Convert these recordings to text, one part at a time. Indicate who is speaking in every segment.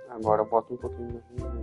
Speaker 1: Agora bota um pouquinho mais.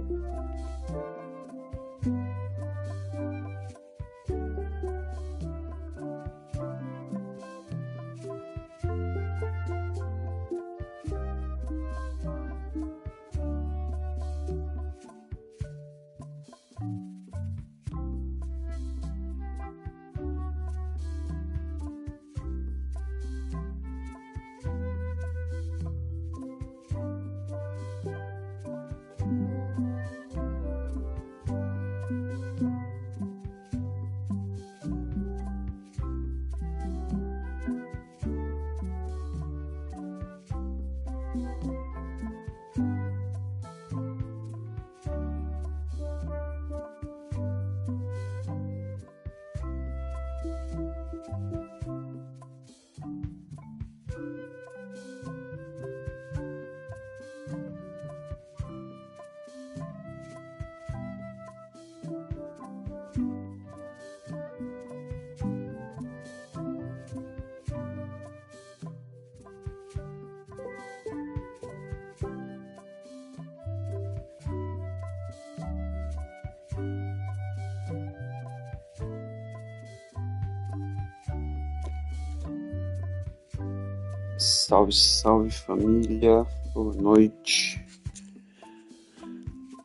Speaker 1: Salve, salve família, boa noite.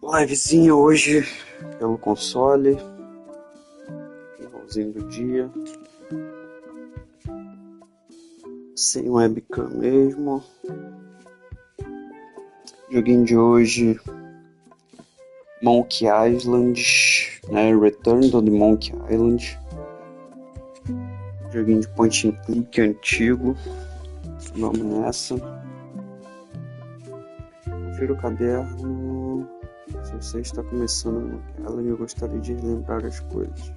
Speaker 1: Livezinha hoje pelo console, finalzinho do dia, sem webcam mesmo. Joguinho de hoje, Monkey Island, né? Retorno de Monkey Island. Joguinho de point-and-click antigo. Vamos nessa. Confira o caderno. Se você está começando ela, eu gostaria de relembrar as coisas.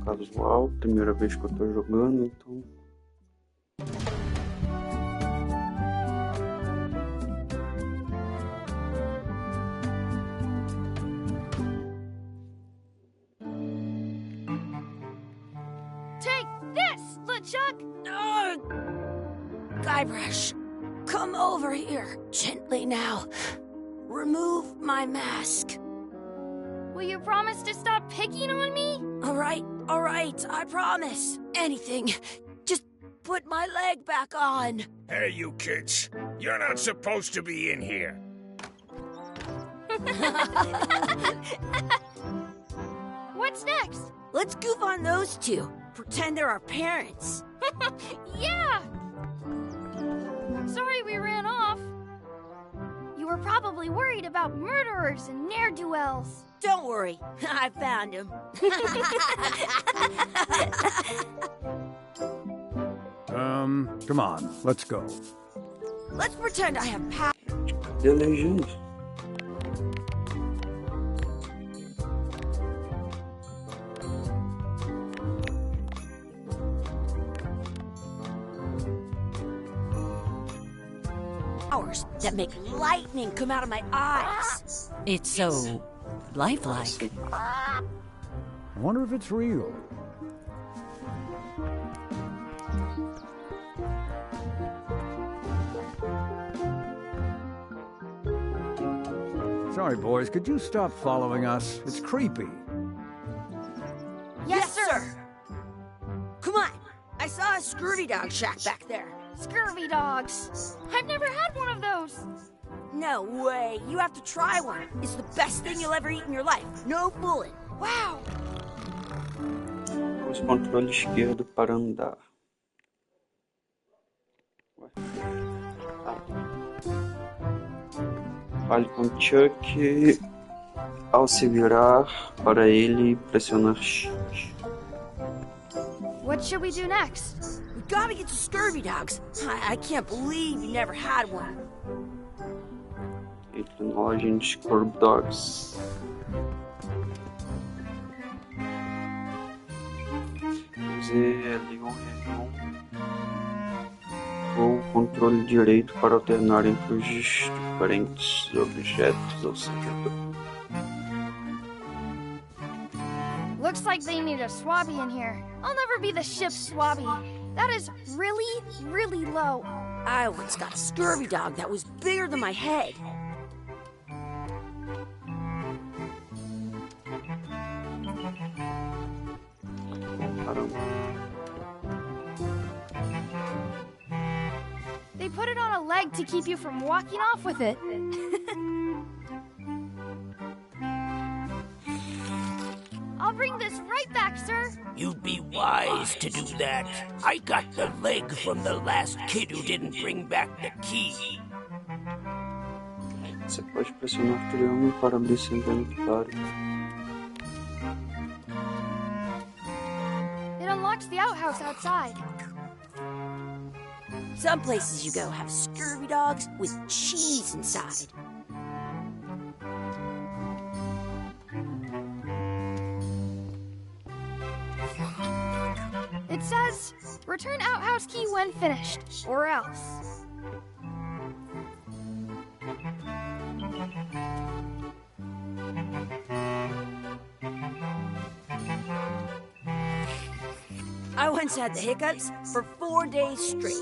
Speaker 1: Casual, primeira vez que eu tô jogando, então
Speaker 2: Take this, LeChuck! Guybrush, come over here, gently now. Remove my mask. Will you promise to stop picking on me? All right, I promise. Anything. Just put my leg back on.
Speaker 3: Hey, you kids. You're not supposed to be in here.
Speaker 2: What's next?
Speaker 4: Let's goof on those two. Pretend they're our parents.
Speaker 2: Yeah! Sorry we ran off. You were probably worried about murderers and ne'er-do-wells.
Speaker 4: Don't worry, I found him.
Speaker 5: Come on, let's go.
Speaker 4: Let's pretend I have power.
Speaker 1: deu legenda.
Speaker 4: Powers that make lightning come out of my eyes.
Speaker 6: It's so lifelike.
Speaker 5: I wonder if it's real. Sorry, boys, could you stop following us? It's creepy.
Speaker 4: Yes, sir. Come on. I saw a scurvy dog shack back there.
Speaker 2: Scurvy dogs. I've never had one of those.
Speaker 4: No way. You have to try one. It's the best thing you'll ever eat in your life. No fooling.
Speaker 2: Wow.
Speaker 1: Use o controle esquerdo para andar. Ué. Fale com Chuck ao se virar para ele pressionar X.
Speaker 2: What should we do next?
Speaker 4: We gotta get to scurvy dogs. I can't believe you never had one.
Speaker 1: Entre na loja de Scurvy Dogs. fazer ali um retorno ou controle direito para alternar entre os diferentes objetos, ou seja,
Speaker 2: Looks like they need a swabby in here. I'll never be the ship's swabby. That is really, really low.
Speaker 4: I once got a scurvy dog that was bigger than my head.
Speaker 2: They put it on a leg to keep you from walking off with it. I'll bring this right back, sir.
Speaker 3: You'd be wise to do that. I got the leg from the last kid who didn't bring back the key.
Speaker 1: Você pode pressionar triângulo para abrir seu inventário.
Speaker 2: It unlocks the outhouse outside.
Speaker 4: Some places you go have scurvy dogs with cheese inside.
Speaker 2: It says, return outhouse key when finished, or else.
Speaker 4: I once had the hiccups for 4 days straight.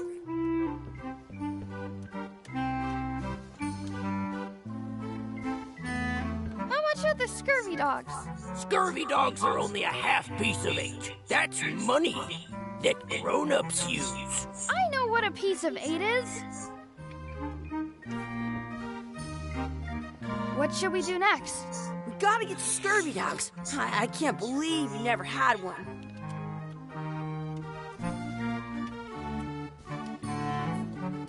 Speaker 2: How much are the scurvy dogs?
Speaker 3: Scurvy dogs are only a half piece of 8. That's money that grown-ups use.
Speaker 2: I know what a piece of 8 is. What should we do next?
Speaker 4: We gotta get the scurvy dogs. I can't believe you never had one.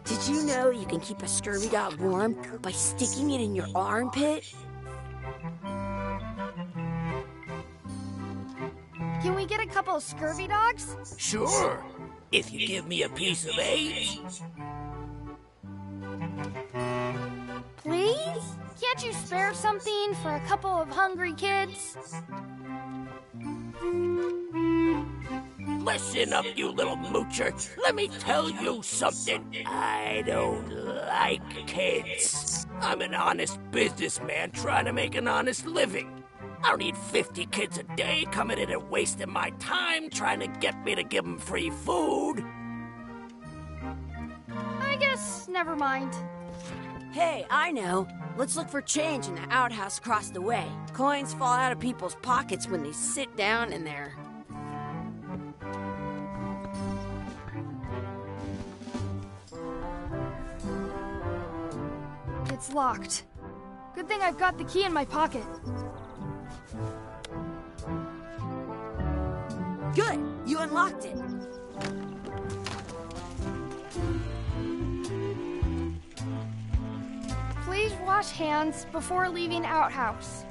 Speaker 4: Did you know you can keep a scurvy dog warm by sticking it in your armpit?
Speaker 2: Can we get a couple of scurvy dogs?
Speaker 3: Sure, if you give me a piece of 8.
Speaker 2: Please? Can't you spare something for a couple of hungry kids?
Speaker 3: Listen up, you little moocher. Let me tell you something. I don't like kids. I'm an honest businessman trying to make an honest living. I don't need 50 kids a day coming in and wasting my time trying to get me to give them free food.
Speaker 2: I guess never mind.
Speaker 4: Hey, I know. Let's look for change in the outhouse across the way. Coins fall out of people's pockets when they sit down in there.
Speaker 2: It's locked. Good thing I've got the key in my pocket.
Speaker 4: Good, you unlocked it.
Speaker 2: Please wash hands before leaving outhouse.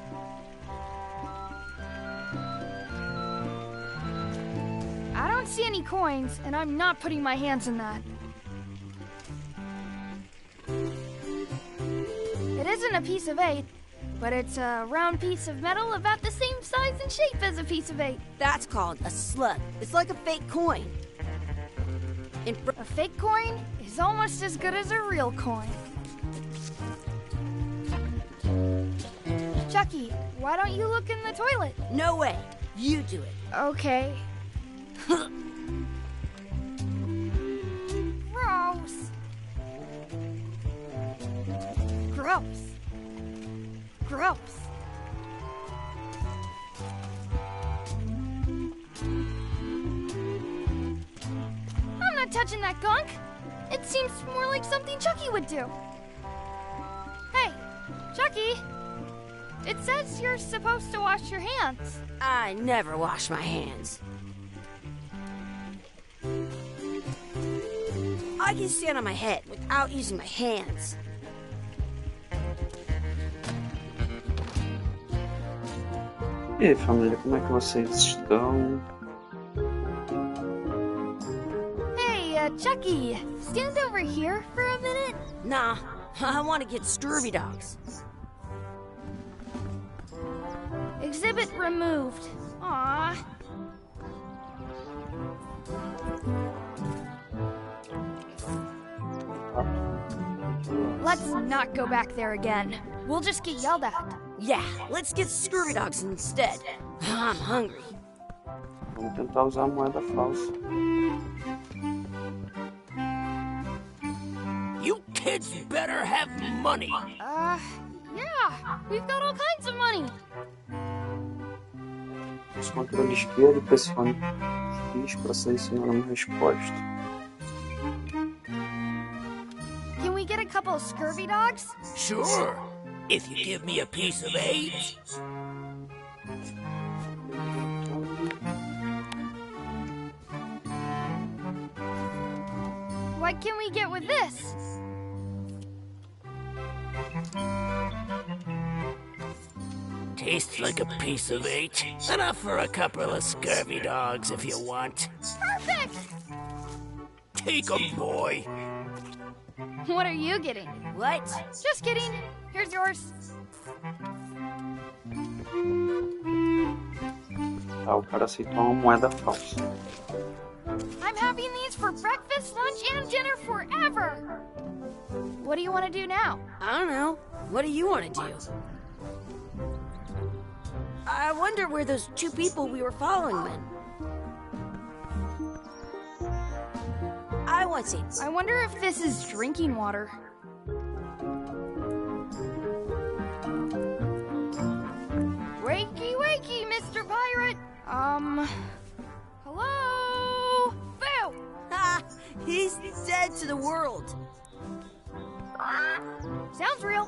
Speaker 2: I don't see any coins, and I'm not putting my hands in that. It isn't a piece of 8, but it's a round piece of metal about the same size and shape as a piece of 8.
Speaker 4: That's called a slug. It's like a fake coin.
Speaker 2: A fake coin is almost as good as a real coin. Chucky, why don't you look in the toilet?
Speaker 4: No way. You do it.
Speaker 2: Okay. Gross. Gross. Gross. I'm not touching that gunk. It seems more like something Chucky would do. Hey, Chucky. It says you're supposed to wash your hands.
Speaker 4: I never wash my hands. I can stand on my head without using my hands.
Speaker 1: E aí, família, como é que vocês estão?
Speaker 2: Hey, Chucky, stand over here for a minute.
Speaker 4: Nah, I want to get scurvy dogs.
Speaker 2: Exhibit removed. Aww. Let's not go back there again. We'll just get yelled at.
Speaker 4: Yeah, let's get scurvy dogs instead. I'm hungry.
Speaker 1: Vamos tentar usar a moeda falsa.
Speaker 3: You kids better have money.
Speaker 2: Yeah, we've got all kinds of money.
Speaker 1: Use o controle esquerdo e pressione X para selecionar uma resposta.
Speaker 2: Can we get a couple of scurvy dogs?
Speaker 3: Sure, if you give me a piece of 8.
Speaker 2: What can we get with this?
Speaker 3: Tastes like a piece of 8. Enough for a couple of scurvy dogs if you want.
Speaker 2: Perfect!
Speaker 3: Take 'em, boy.
Speaker 2: What are you getting?
Speaker 4: What?
Speaker 2: Just kidding. Here's yours.
Speaker 1: Tá, o cara aceitou uma moeda falsa.
Speaker 2: I'm having these for breakfast, lunch, and dinner forever. What do you want to do now?
Speaker 4: I don't know. What do you want to do? I wonder where those two people we were following went. I want to.
Speaker 2: I wonder if this is drinking water. Wakey, wakey, Mr. Pirate. Hello? Phil!
Speaker 4: Ha! He's dead to the world.
Speaker 2: Sounds real.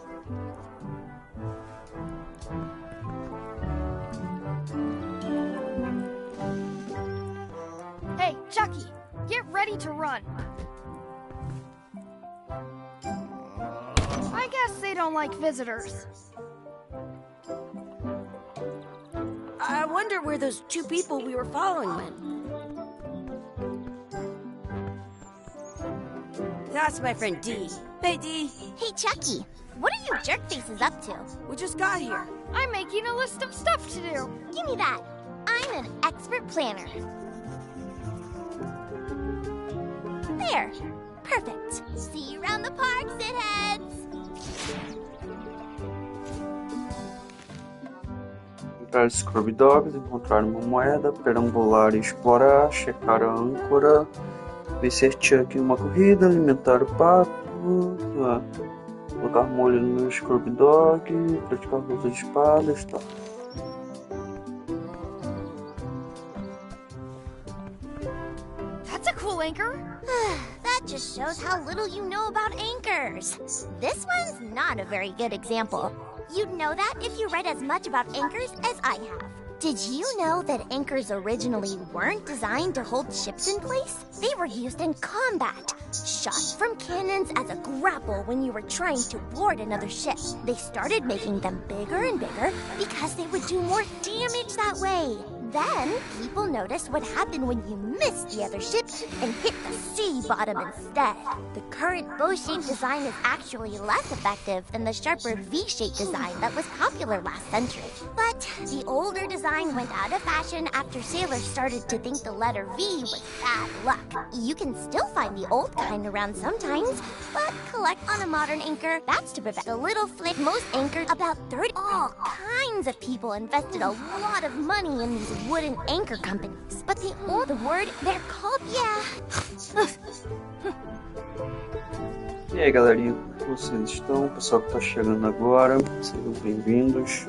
Speaker 2: Hey, Chucky, get ready to run. I guess they don't like visitors.
Speaker 4: I wonder where those two people we were following went. That's my friend Dee. Hey, Dee.
Speaker 7: Hey, Chucky, what are you jerk faces up to?
Speaker 4: We just got here.
Speaker 2: I'm making a list of stuff to do.
Speaker 7: Give me that. I'm an expert planner. There. Perfect. See you around the park, shitheads.
Speaker 1: Encontrar os Scrubby Dogs, encontrar uma moeda, perambular e explorar, checar a âncora, vencer Chuck em uma corrida, alimentar o pato, colocar molho no Scrubby Dog, praticar luta de espadas e tal.
Speaker 2: That's a cool anchor.
Speaker 7: That just shows how little you know about anchors. This one's not a very good example. You'd know that if you read as much about anchors as I have. Did you know that anchors originally weren't designed to hold ships in place? They were used in combat, shot from cannons as a grapple when you were trying to board another ship. They started making them bigger and bigger because they would do more damage that way. Then, people noticed what happened when you missed the other ship and hit the sea bottom instead. The current bow-shaped design is actually less effective than the sharper V-shaped design that was popular last century. But the older design went out of fashion after sailors started to think the letter V was bad luck. You can still find the old kind around sometimes, but collect on a modern anchor, that's to prevent a little flick. Most anchors, about 30, all kinds of people invested a lot of money in these wooden anchor companies. But the word, they're called, yeah.
Speaker 1: E aí, galerinha, como vocês estão? O pessoal que tá chegando agora, sejam bem-vindos.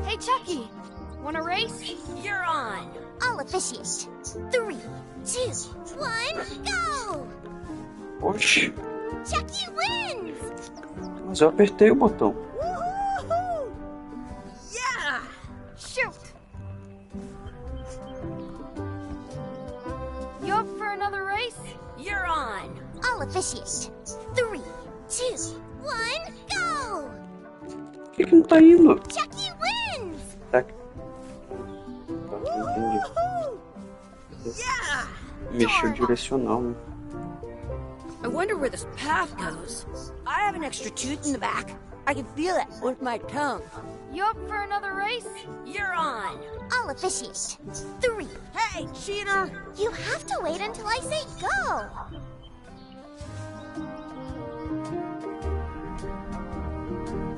Speaker 2: Hey, Chucky, wanna race?
Speaker 4: You're on.
Speaker 7: I'll officiate. 3, 2, 1, go!
Speaker 1: Oxi,
Speaker 7: Chucky wins!
Speaker 1: mas eu apertei o botão.
Speaker 7: Woohoo!
Speaker 4: Yeah!
Speaker 2: Shoot! You up for another race?
Speaker 4: You're on.
Speaker 7: I'll officiate. 3, 2, 1, go!
Speaker 1: Por que não tá indo?
Speaker 7: Chucky wins!
Speaker 1: Tá aqui. Entendi.
Speaker 4: Yeah!
Speaker 1: Mexeu o direcional, né?
Speaker 4: I wonder where this path goes. I have an extra tooth in the back. I can feel it with my tongue.
Speaker 2: You up for another race?
Speaker 4: You're on.
Speaker 7: I'll officiate. 3.
Speaker 4: Hey, cheater!
Speaker 7: You have to wait until I say go.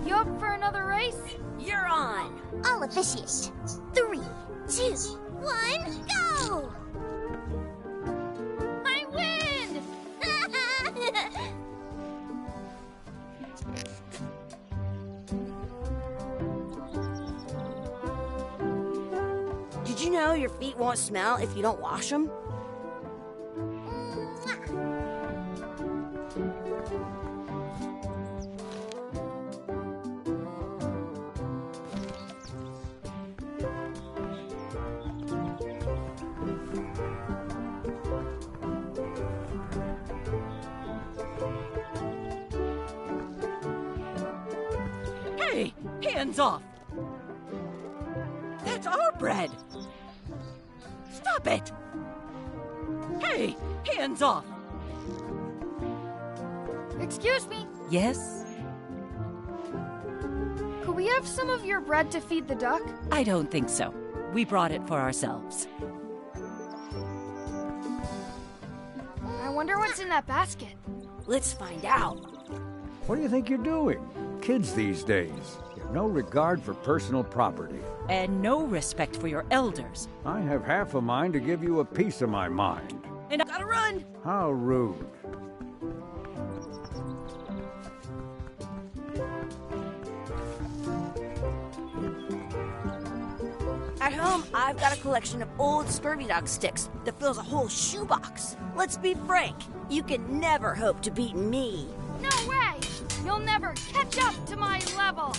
Speaker 2: You up for another race?
Speaker 4: You're on.
Speaker 7: I'll officiate. 3, 2, 1, go!
Speaker 2: I win!
Speaker 4: Did you know your feet won't smell if you don't wash them?
Speaker 6: Hey, hands off! That's our bread! Stop it! Hey, hands off!
Speaker 2: Excuse me,
Speaker 6: Yes?
Speaker 2: could we have some of your bread to feed the duck?
Speaker 6: I don't think so. We brought it for ourselves.
Speaker 2: I wonder what's in that basket.
Speaker 4: Let's find out.
Speaker 5: What do you think you're doing? Kids these days have no regard for personal property.
Speaker 6: And no respect for your elders.
Speaker 5: I have half a mind to give you a piece of my mind.
Speaker 6: And I gotta run!
Speaker 5: How rude.
Speaker 4: At home, I've got a collection of old scurvy dog sticks that fills a whole shoebox. Let's be frank, you can never hope to beat me.
Speaker 2: No way! You'll never catch up to my level!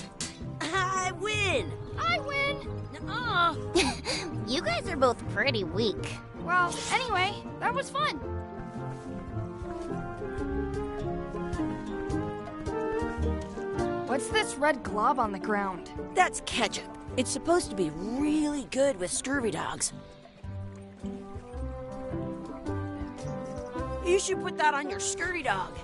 Speaker 4: I win!
Speaker 2: I win!
Speaker 4: Nuh-uh.
Speaker 7: You guys are both pretty weak.
Speaker 2: Well, anyway, that was fun. What's this red glob on the ground?
Speaker 4: That's ketchup. It's supposed to be really good with scurvy dogs. You should put that on your scurvy dog.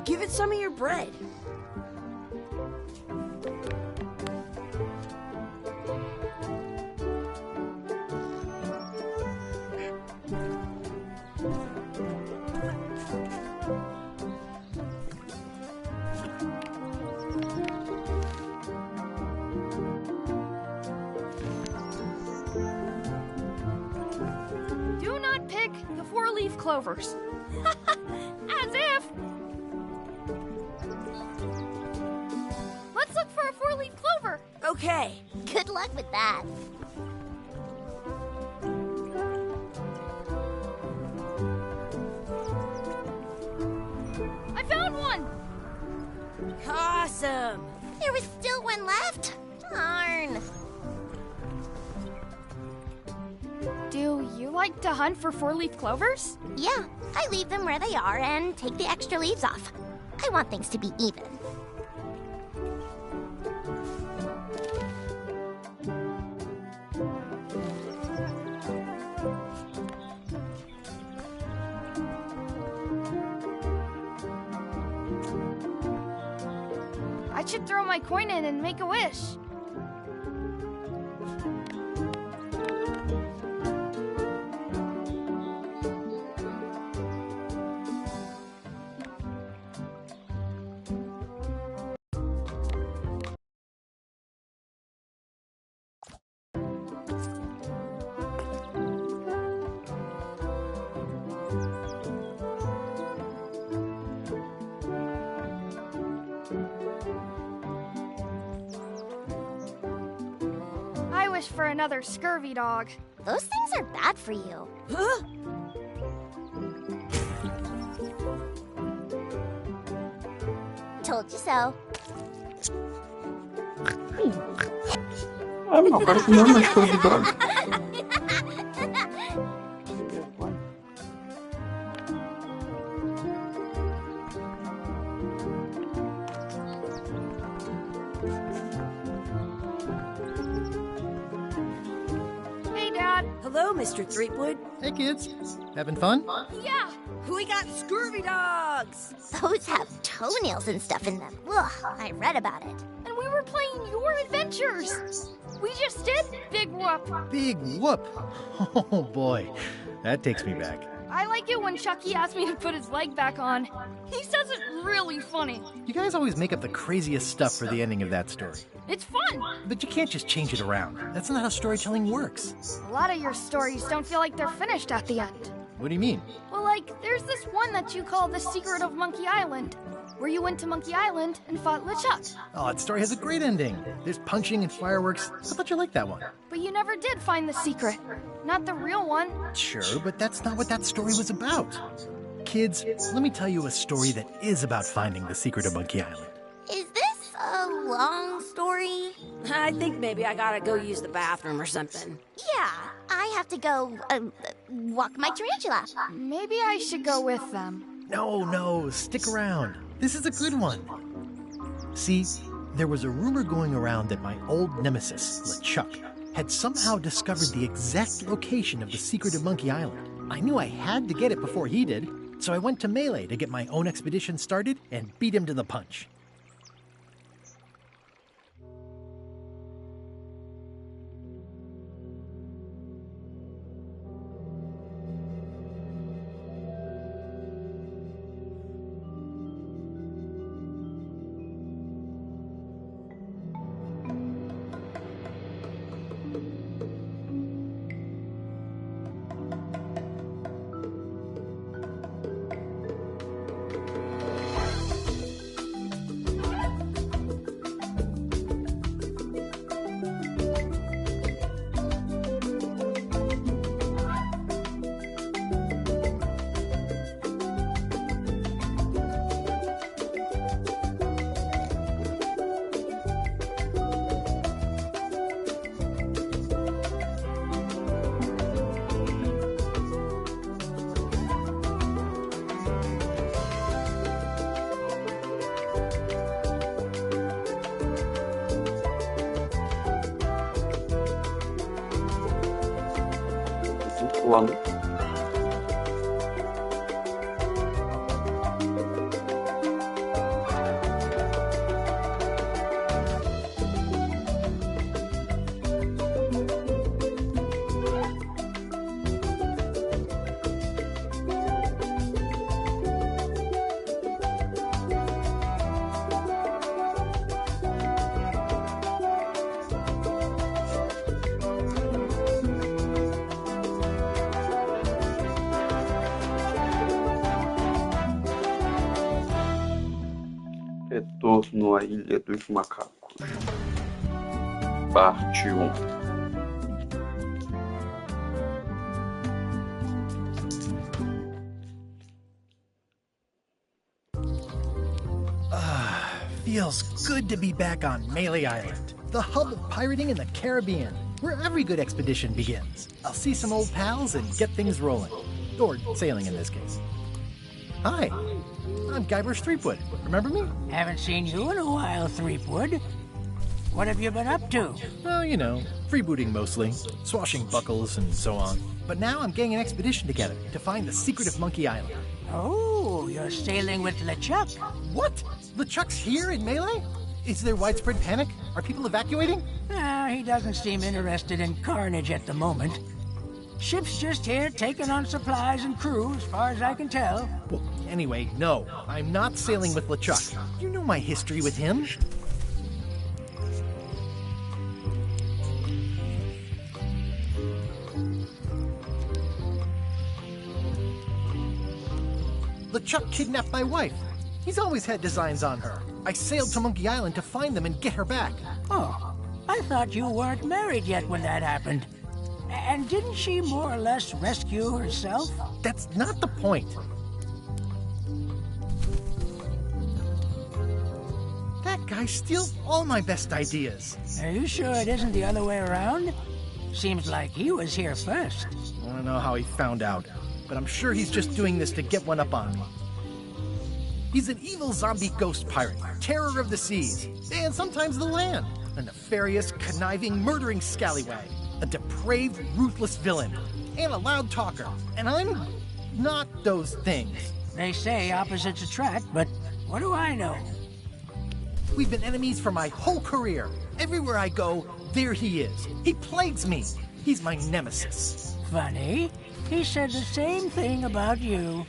Speaker 4: Give it some of your bread.
Speaker 2: Do not pick the 4-leaf clovers. As if! Let's look for a 4-leaf clover.
Speaker 4: Okay.
Speaker 7: Good luck with that.
Speaker 2: I found one!
Speaker 4: Awesome.
Speaker 7: There was still one left. Darn.
Speaker 2: Do you like to hunt for 4-leaf clovers?
Speaker 7: Yeah, I leave them where they are and take the extra leaves off. I want things to be even.
Speaker 2: I should throw my coin in and make a wish. I wish for another scurvy dog.
Speaker 7: Those things are bad for you.
Speaker 4: Huh?
Speaker 7: Told you so.
Speaker 1: Ah, não, quero comer uma scurvy dog.
Speaker 2: Hey, Dad.
Speaker 4: Hello, Mr. Threepwood.
Speaker 8: Hey kids, having fun?
Speaker 2: Yeah.
Speaker 4: We got scurvy dogs.
Speaker 7: Those have toenails and stuff in them. Ugh, I read about it.
Speaker 2: And we were playing your adventures. We just did Big Whoop.
Speaker 8: Big whoop. Oh boy, that takes me back.
Speaker 2: I like it when Chucky asks me to put his leg back on. He says it really funny.
Speaker 8: You guys always make up the craziest stuff for the ending of that story.
Speaker 2: It's fun.
Speaker 8: But you can't just change it around. That's not how storytelling works.
Speaker 2: A lot of your stories don't feel like they're finished at the end.
Speaker 8: What do you mean?
Speaker 2: Well, like, there's this one that you call The Secret of Monkey Island, where you went to Monkey Island and fought LeChuck.
Speaker 8: Oh, that story has a great ending. There's punching and fireworks. I thought you liked that one.
Speaker 2: But you never did find the secret. Not the real one.
Speaker 8: Sure, but that's not what that story was about. Kids, let me tell you a story that is about finding the secret of Monkey Island.
Speaker 7: Is this a long story?
Speaker 4: I think maybe I gotta go use the bathroom or something.
Speaker 7: Yeah, I have to go walk my tarantula.
Speaker 2: Maybe I should go with them.
Speaker 8: No, stick around. This is a good one. See, there was a rumor going around that my old nemesis, LeChuck, had somehow discovered the exact location of the secret of Monkey Island. I knew I had to get it before he did, so I went to Melee to get my own expedition started and beat him to the punch.
Speaker 1: Plano. Retorno à Ilha dos Macacos. Parte 1.
Speaker 8: Feels good to be back on Melee Island, the hub of pirating in the Caribbean, where every good expedition begins. I'll see some old pals and get things rolling. Or sailing in this case. Hi, I'm Guybrush Threepwood. Remember me?
Speaker 9: Haven't seen you in a while, Threepwood. What have you been up to?
Speaker 8: Well, you know, freebooting mostly, swashing buckles and so on. But now I'm getting an expedition together to find the secret of Monkey Island.
Speaker 9: Oh, you're sailing with LeChuck.
Speaker 8: What? LeChuck's here in Melee? Is there widespread panic? Are people evacuating?
Speaker 9: He doesn't seem interested in carnage at the moment. Ship's just here taking on supplies and crew, as far as I can tell.
Speaker 8: Well, anyway, no. I'm not sailing with LeChuck. You know my history with him. LeChuck kidnapped my wife. He's always had designs on her. I sailed to Monkey Island to find them and get her back.
Speaker 9: Oh, I thought you weren't married yet when that happened. And didn't she more or less rescue herself?
Speaker 8: That's not the point. That guy steals all my best ideas.
Speaker 9: Are you sure it isn't the other way around? Seems like he was here first.
Speaker 8: I don't know how he found out, but I'm sure he's just doing this to get one up on me. He's an evil zombie ghost pirate, terror of the seas, and sometimes the land. A nefarious, conniving, murdering scallywag. A depraved, ruthless villain. And a loud talker. And I'm not those things.
Speaker 9: They say opposites attract, but what do I know?
Speaker 8: We've been enemies for my whole career. Everywhere I go, there he is. He plagues me. He's my nemesis.
Speaker 9: Funny. He said the same thing about you.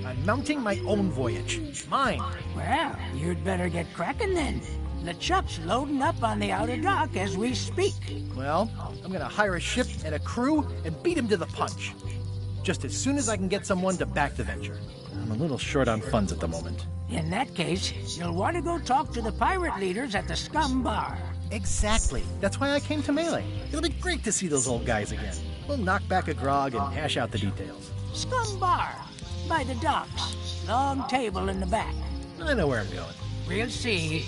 Speaker 8: I'm mounting my own voyage. Mine.
Speaker 9: Well, you'd better get cracking then. LeChuck's loading up on the outer dock as we speak.
Speaker 8: Well, I'm gonna hire a ship and a crew and beat him to the punch. Just as soon as I can get someone to back the venture. I'm a little short on funds at the moment.
Speaker 9: In that case, you'll want to go talk to the pirate leaders at the Scum Bar.
Speaker 8: Exactly. That's why I came to Melee. It'll be great to see those old guys again. We'll knock back a grog and hash out the details.
Speaker 9: Scum Bar. By the docks. Long table in the back.
Speaker 8: I know where I'm going.
Speaker 9: We'll see.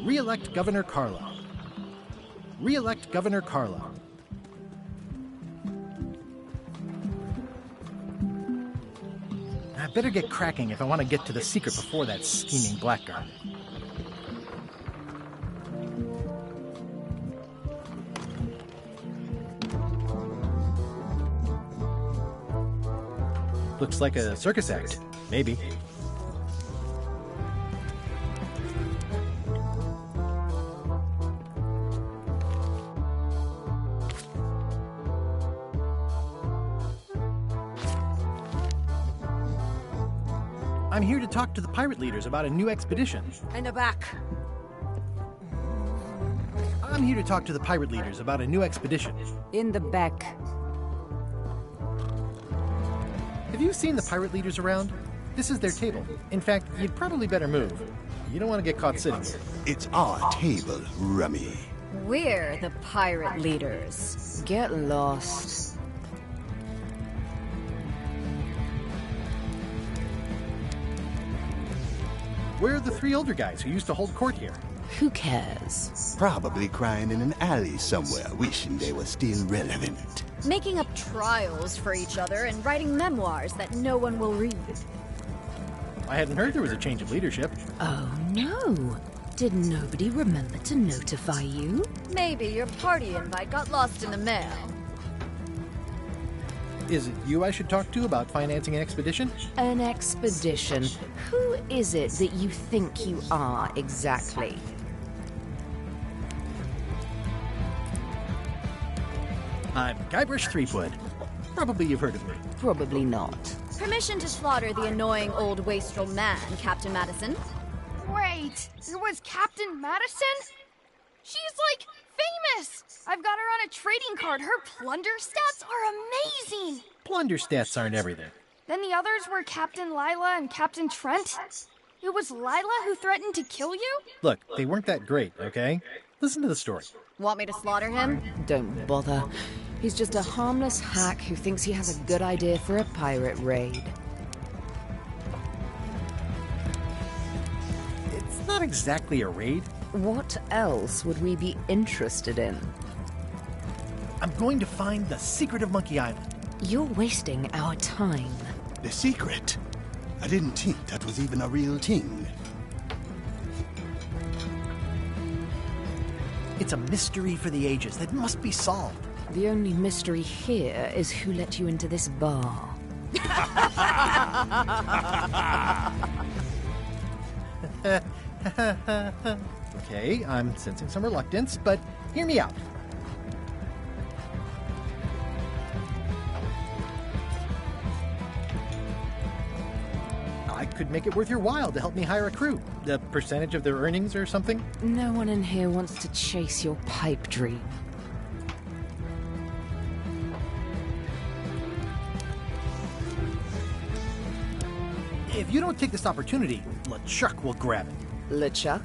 Speaker 8: Re-elect Governor Carlo. Re-elect Governor Carlo. I better get cracking if I want to get to the secret before that scheming blackguard. Looks like a circus act. Maybe. I'm here to talk to the pirate leaders about a new expedition.
Speaker 4: In the back.
Speaker 8: I'm here to talk to the pirate leaders about a new expedition.
Speaker 6: In the back.
Speaker 8: Have you seen the pirate leaders around? This is their table. In fact, you'd probably better move. You don't want to get caught sitting here.
Speaker 10: It's our table, Rummy.
Speaker 11: We're the pirate leaders.
Speaker 6: Get lost.
Speaker 8: Where are the three older guys who used to hold court here?
Speaker 6: Who cares?
Speaker 10: Probably crying in an alley somewhere, wishing they were still relevant.
Speaker 11: Making up trials for each other and writing memoirs that no one will read.
Speaker 8: I hadn't heard there was a change of leadership.
Speaker 6: Oh no. Did nobody remember to notify you?
Speaker 11: Maybe your party invite got lost in the mail.
Speaker 8: Is it you I should talk to about financing an expedition?
Speaker 6: An expedition? Who is it that you think you are, exactly?
Speaker 8: I'm Guybrush Threepwood. Probably you've heard of me.
Speaker 6: Probably not.
Speaker 11: Permission to slaughter the annoying old wastrel man, Captain Madison.
Speaker 2: Wait, it was Captain Madison? She's like famous! I've got her on a trading card. Her plunder stats are amazing!
Speaker 8: Plunder stats aren't everything.
Speaker 2: Then the others were Captain Lila and Captain Trent. It was Lila who threatened to kill you?
Speaker 8: Look, they weren't that great, okay? Listen to the story.
Speaker 11: Want me to slaughter him?
Speaker 6: Don't bother. He's just a harmless hack who thinks he has a good idea for a pirate raid.
Speaker 8: It's not exactly a raid.
Speaker 6: What else would we be interested in?
Speaker 8: I'm going to find the secret of Monkey Island.
Speaker 6: You're wasting our time.
Speaker 10: The secret? I didn't think that was even a real thing.
Speaker 8: It's a mystery for the ages that must be solved.
Speaker 6: The only mystery here is who let you into this bar.
Speaker 8: Okay, I'm sensing some reluctance, but hear me out. I could make it worth your while to help me hire a crew. A percentage of their earnings or something?
Speaker 6: No one in here wants to chase your pipe dream.
Speaker 8: If you don't take this opportunity, LeChuck will grab it.
Speaker 6: LeChuck?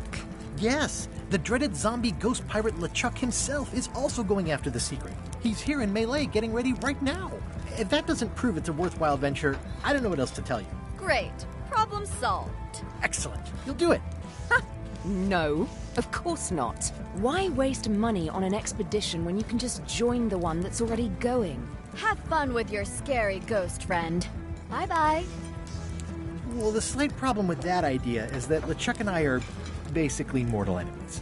Speaker 8: Yes, the dreaded zombie ghost pirate LeChuck himself is also going after the secret. He's here in Melee getting ready right now. If that doesn't prove it's a worthwhile venture, I don't know what else to tell you.
Speaker 11: Great. Problem solved.
Speaker 8: Excellent. You'll do it.
Speaker 6: No, of course not. Why waste money on an expedition when you can just join the one that's already going?
Speaker 11: Have fun with your scary ghost friend. Bye-bye.
Speaker 8: Well, the slight problem with that idea is that LeChuck and I are basically mortal enemies.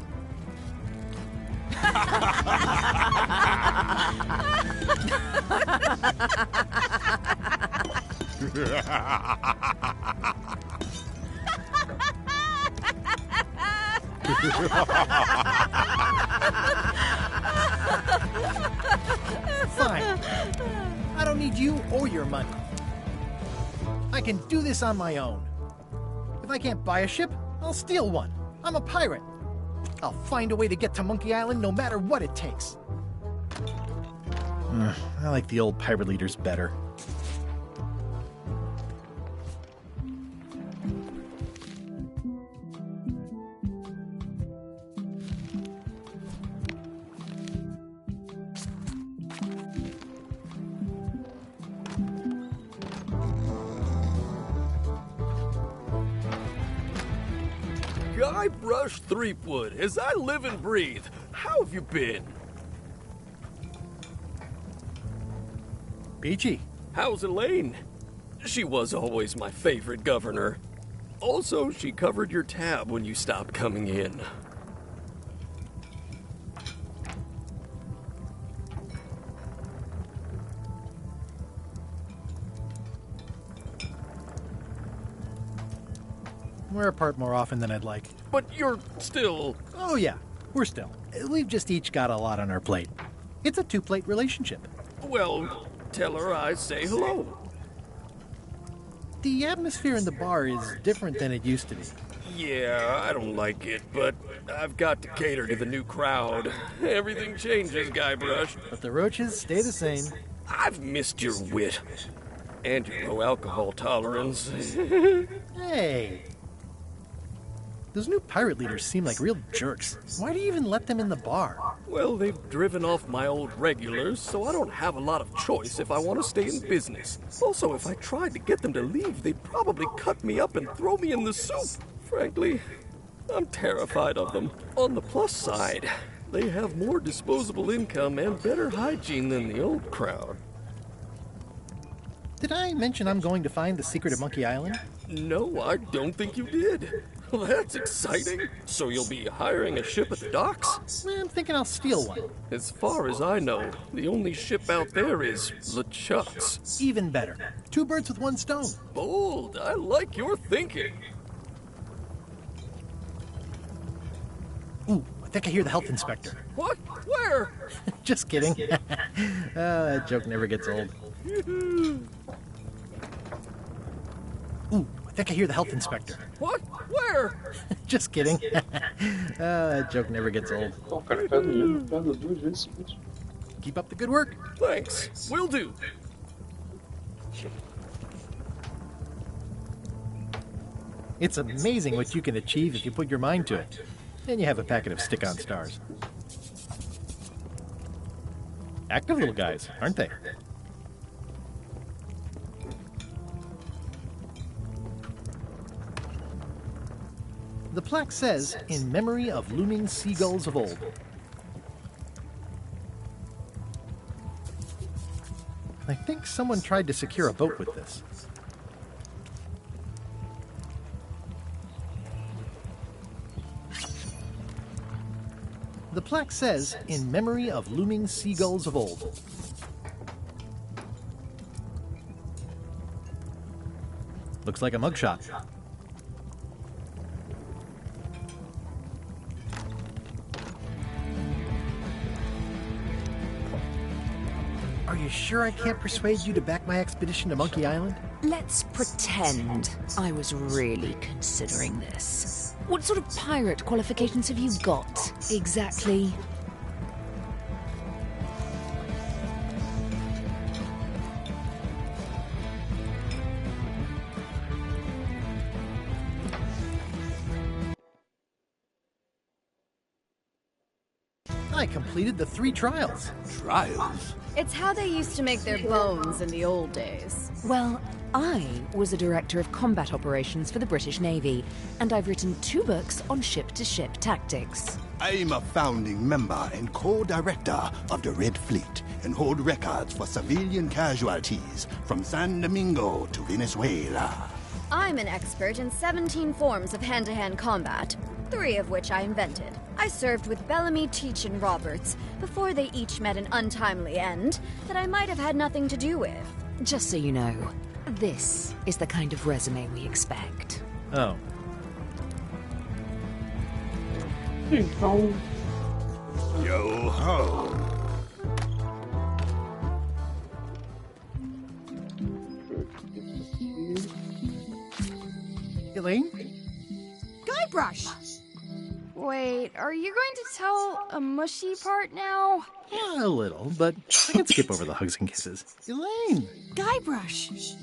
Speaker 8: Fine. I don't need you or your money. I can do this on my own. If I can't buy a ship, I'll steal one. I'm a pirate. I'll find a way to get to Monkey Island no matter what it takes. I like the old pirate leaders better.
Speaker 3: Guybrush Threepwood, as I live and breathe, how have you been?
Speaker 8: Peachy.
Speaker 3: How's Elaine? She was always my favorite governor. Also, she covered your tab when you stopped coming in.
Speaker 8: We're apart more often than I'd like.
Speaker 3: But you're still...
Speaker 8: Oh yeah, we're still. We've just each got a lot on our plate. It's a two-plate relationship.
Speaker 3: Well, tell her I say hello.
Speaker 8: The atmosphere in the bar is different than it used to be.
Speaker 3: Yeah, I don't like it, but I've got to cater to the new crowd. Everything changes, Guybrush.
Speaker 8: But the roaches stay the same.
Speaker 3: I've missed your wit. And your low alcohol tolerance.
Speaker 8: Hey! Those new pirate leaders seem like real jerks. Why do you even let them in the bar?
Speaker 3: Well, they've driven off my old regulars, so I don't have a lot of choice if I want to stay in business. Also, if I tried to get them to leave, they'd probably cut me up and throw me in the soup. Frankly, I'm terrified of them. On the plus side, they have more disposable income and better hygiene than the old crowd.
Speaker 8: Did I mention I'm going to find the secret of Monkey Island?
Speaker 3: No, I don't think you did. Well, that's exciting. So you'll be hiring a ship at the docks?
Speaker 8: I'm thinking I'll steal one.
Speaker 3: As far as I know, the only ship out there is LeChuck's.
Speaker 8: Even better. Two birds with one stone.
Speaker 3: Bold. I like your thinking.
Speaker 8: Ooh, I think I hear the health inspector.
Speaker 3: What? Where?
Speaker 8: Just kidding. That joke never gets old. Ooh, I think I hear the health inspector.
Speaker 3: What? Where?
Speaker 8: Just kidding. That joke never gets old.
Speaker 1: O cara pega o livro, pega duas vezes seguidas.
Speaker 8: Keep up the good work.
Speaker 3: Thanks. Will do.
Speaker 8: It's amazing what you can achieve if you put your mind to it. Then you have a packet of stick-on stars. Active little guys, aren't they? The plaque says, "In memory of looming seagulls of old." I think someone tried to secure a boat with this. The plaque says, "In memory of looming seagulls of old." Looks like a mugshot. Are you sure I can't persuade you to back my expedition to Monkey Island?
Speaker 6: Let's pretend I was really considering this. What sort of pirate qualifications have you got, exactly?
Speaker 8: I completed the 3 trials.
Speaker 10: Trials?
Speaker 11: It's how they used to make their bones in the old days.
Speaker 6: Well, I was a director of combat operations for the British Navy, and I've written 2 books on ship-to-ship tactics.
Speaker 10: I'm a founding member and co-director of the Red Fleet and hold records for civilian casualties from San Domingo to Venezuela.
Speaker 11: I'm an expert in 17 forms of hand-to-hand combat, 3 of which I invented. I served with Bellamy, Teach, and Roberts before they each met an untimely end that I might have had nothing to do with.
Speaker 6: Just so you know, this is the kind of resume we expect.
Speaker 8: Oh.
Speaker 1: Então,
Speaker 10: Yo ho!
Speaker 8: Elaine?
Speaker 2: Guybrush! Wait, are you going to tell a mushy part now?
Speaker 8: A little, but I can skip over the hugs and kisses. Elaine!
Speaker 2: Guybrush!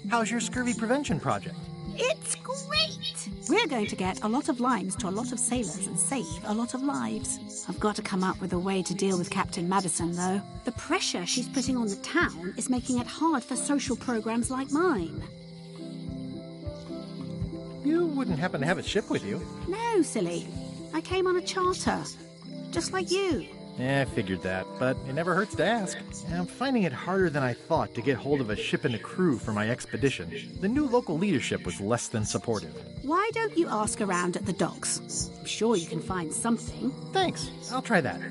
Speaker 8: How's your scurvy prevention project?
Speaker 12: It's great! We're going to get a lot of limes to a lot of sailors and save a lot of lives. I've got to come up with a way to deal with Captain Madison, though. The pressure she's putting on the town is making it hard for social programs like mine.
Speaker 8: You wouldn't happen to have a ship with you?
Speaker 12: No, silly. I came on a charter. Just like you.
Speaker 8: I figured that, but it never hurts to ask. I'm finding it harder than I thought to get hold of a ship and a crew for my expedition. The new local leadership was less than supportive.
Speaker 12: Why don't you ask around at the docks? I'm sure you can find something.
Speaker 8: Thanks. I'll try that.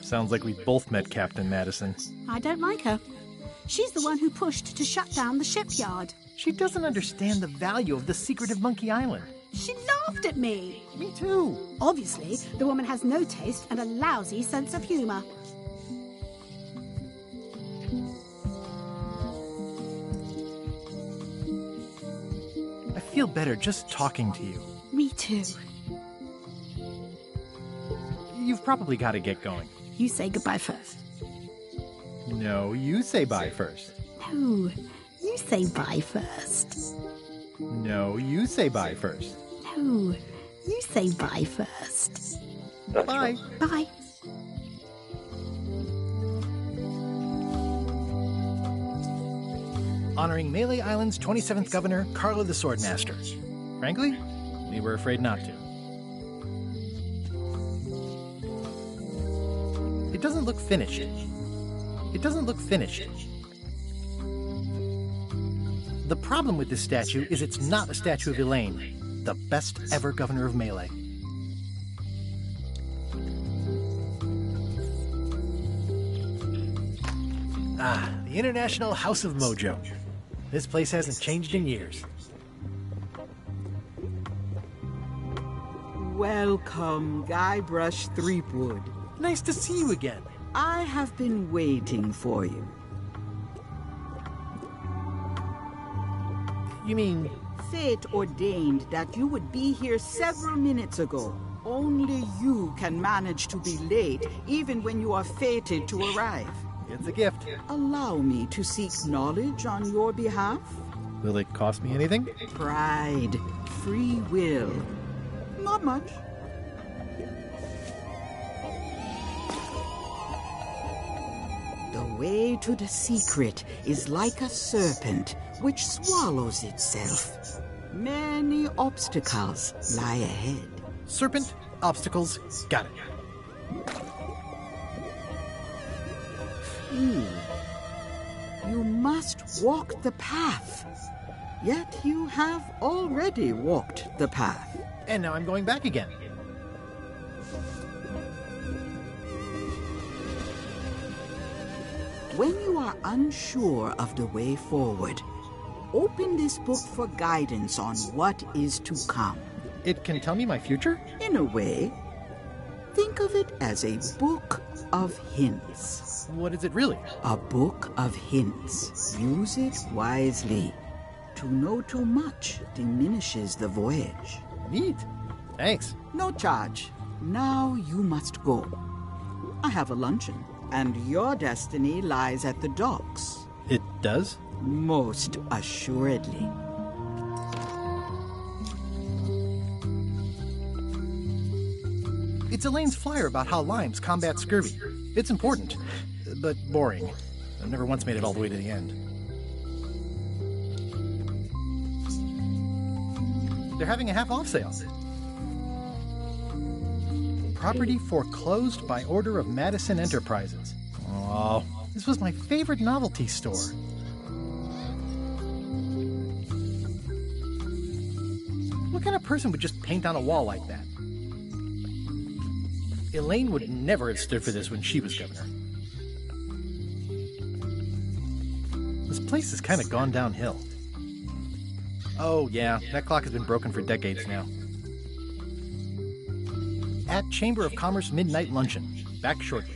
Speaker 8: Sounds like we both met Captain Madison.
Speaker 12: I don't like her. She's the one who pushed to shut down the shipyard.
Speaker 8: She doesn't understand the value of the secret of Monkey Island.
Speaker 12: She laughed at me.
Speaker 8: Me too.
Speaker 12: Obviously, the woman has no taste and a lousy sense of humor.
Speaker 8: I feel better just talking to you.
Speaker 12: Me too.
Speaker 8: You've probably got to get going.
Speaker 12: You say goodbye first.
Speaker 8: No, you say bye first.
Speaker 12: No, you say bye first.
Speaker 8: No, you say bye first.
Speaker 12: No, you say bye first.
Speaker 8: Bye.
Speaker 12: Bye.
Speaker 8: Honoring Melee Island's 27th governor, Carlo the Swordmaster. Frankly, we were afraid not to. It doesn't look finished. It doesn't look finished. The problem with this statue is it's not a statue of Elaine, the best ever governor of Melee. The International House of Mojo. This place hasn't changed in years.
Speaker 13: Welcome, Guybrush Threepwood.
Speaker 8: Nice to see you again.
Speaker 13: I have been waiting for you.
Speaker 8: You mean...
Speaker 13: Fate ordained that you would be here several minutes ago. Only you can manage to be late, even when you are fated to arrive.
Speaker 8: It's a gift.
Speaker 13: Allow me to seek knowledge on your behalf.
Speaker 8: Will it cost me anything?
Speaker 13: Pride, free will. Not much. The way to the secret is like a serpent which swallows itself. Many obstacles lie ahead.
Speaker 8: Serpent, obstacles, got it.
Speaker 13: You must walk the path. Yet you have already walked the path.
Speaker 8: And now I'm going back again.
Speaker 13: When you are unsure of the way forward, open this book for guidance on what is to come.
Speaker 8: It can tell me my future?
Speaker 13: In a way. Think of it as a book of hints.
Speaker 8: What is it really?
Speaker 13: A book of hints. Use it wisely. To know too much diminishes the voyage.
Speaker 8: Neat. Thanks.
Speaker 13: No charge. Now you must go. I have a luncheon, and your destiny lies at the docks.
Speaker 8: It does?
Speaker 13: Most assuredly.
Speaker 8: It's Elaine's flyer about how limes combat scurvy. It's important, but boring. I've never once made it all the way to the end. They're having a half-off sale. Property foreclosed by order of Madison Enterprises. Oh, this was my favorite novelty store. What kind of person would just paint on a wall like that? Elaine would never have stood for this when she was governor. This place has kind of gone downhill. Oh yeah, that clock has been broken for decades now. At Chamber of Commerce Midnight Luncheon. Back shortly.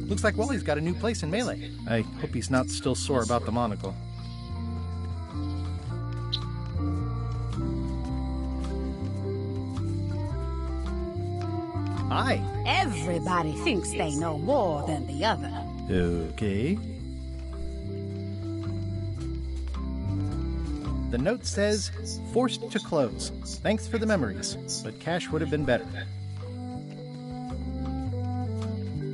Speaker 8: Looks like Wally's got a new place in Melee. I hope he's not still sore about the monocle. Hi.
Speaker 12: Everybody thinks they know more than the other.
Speaker 8: Okay. The note says, forced to close. Thanks for the memories, but cash would have been better.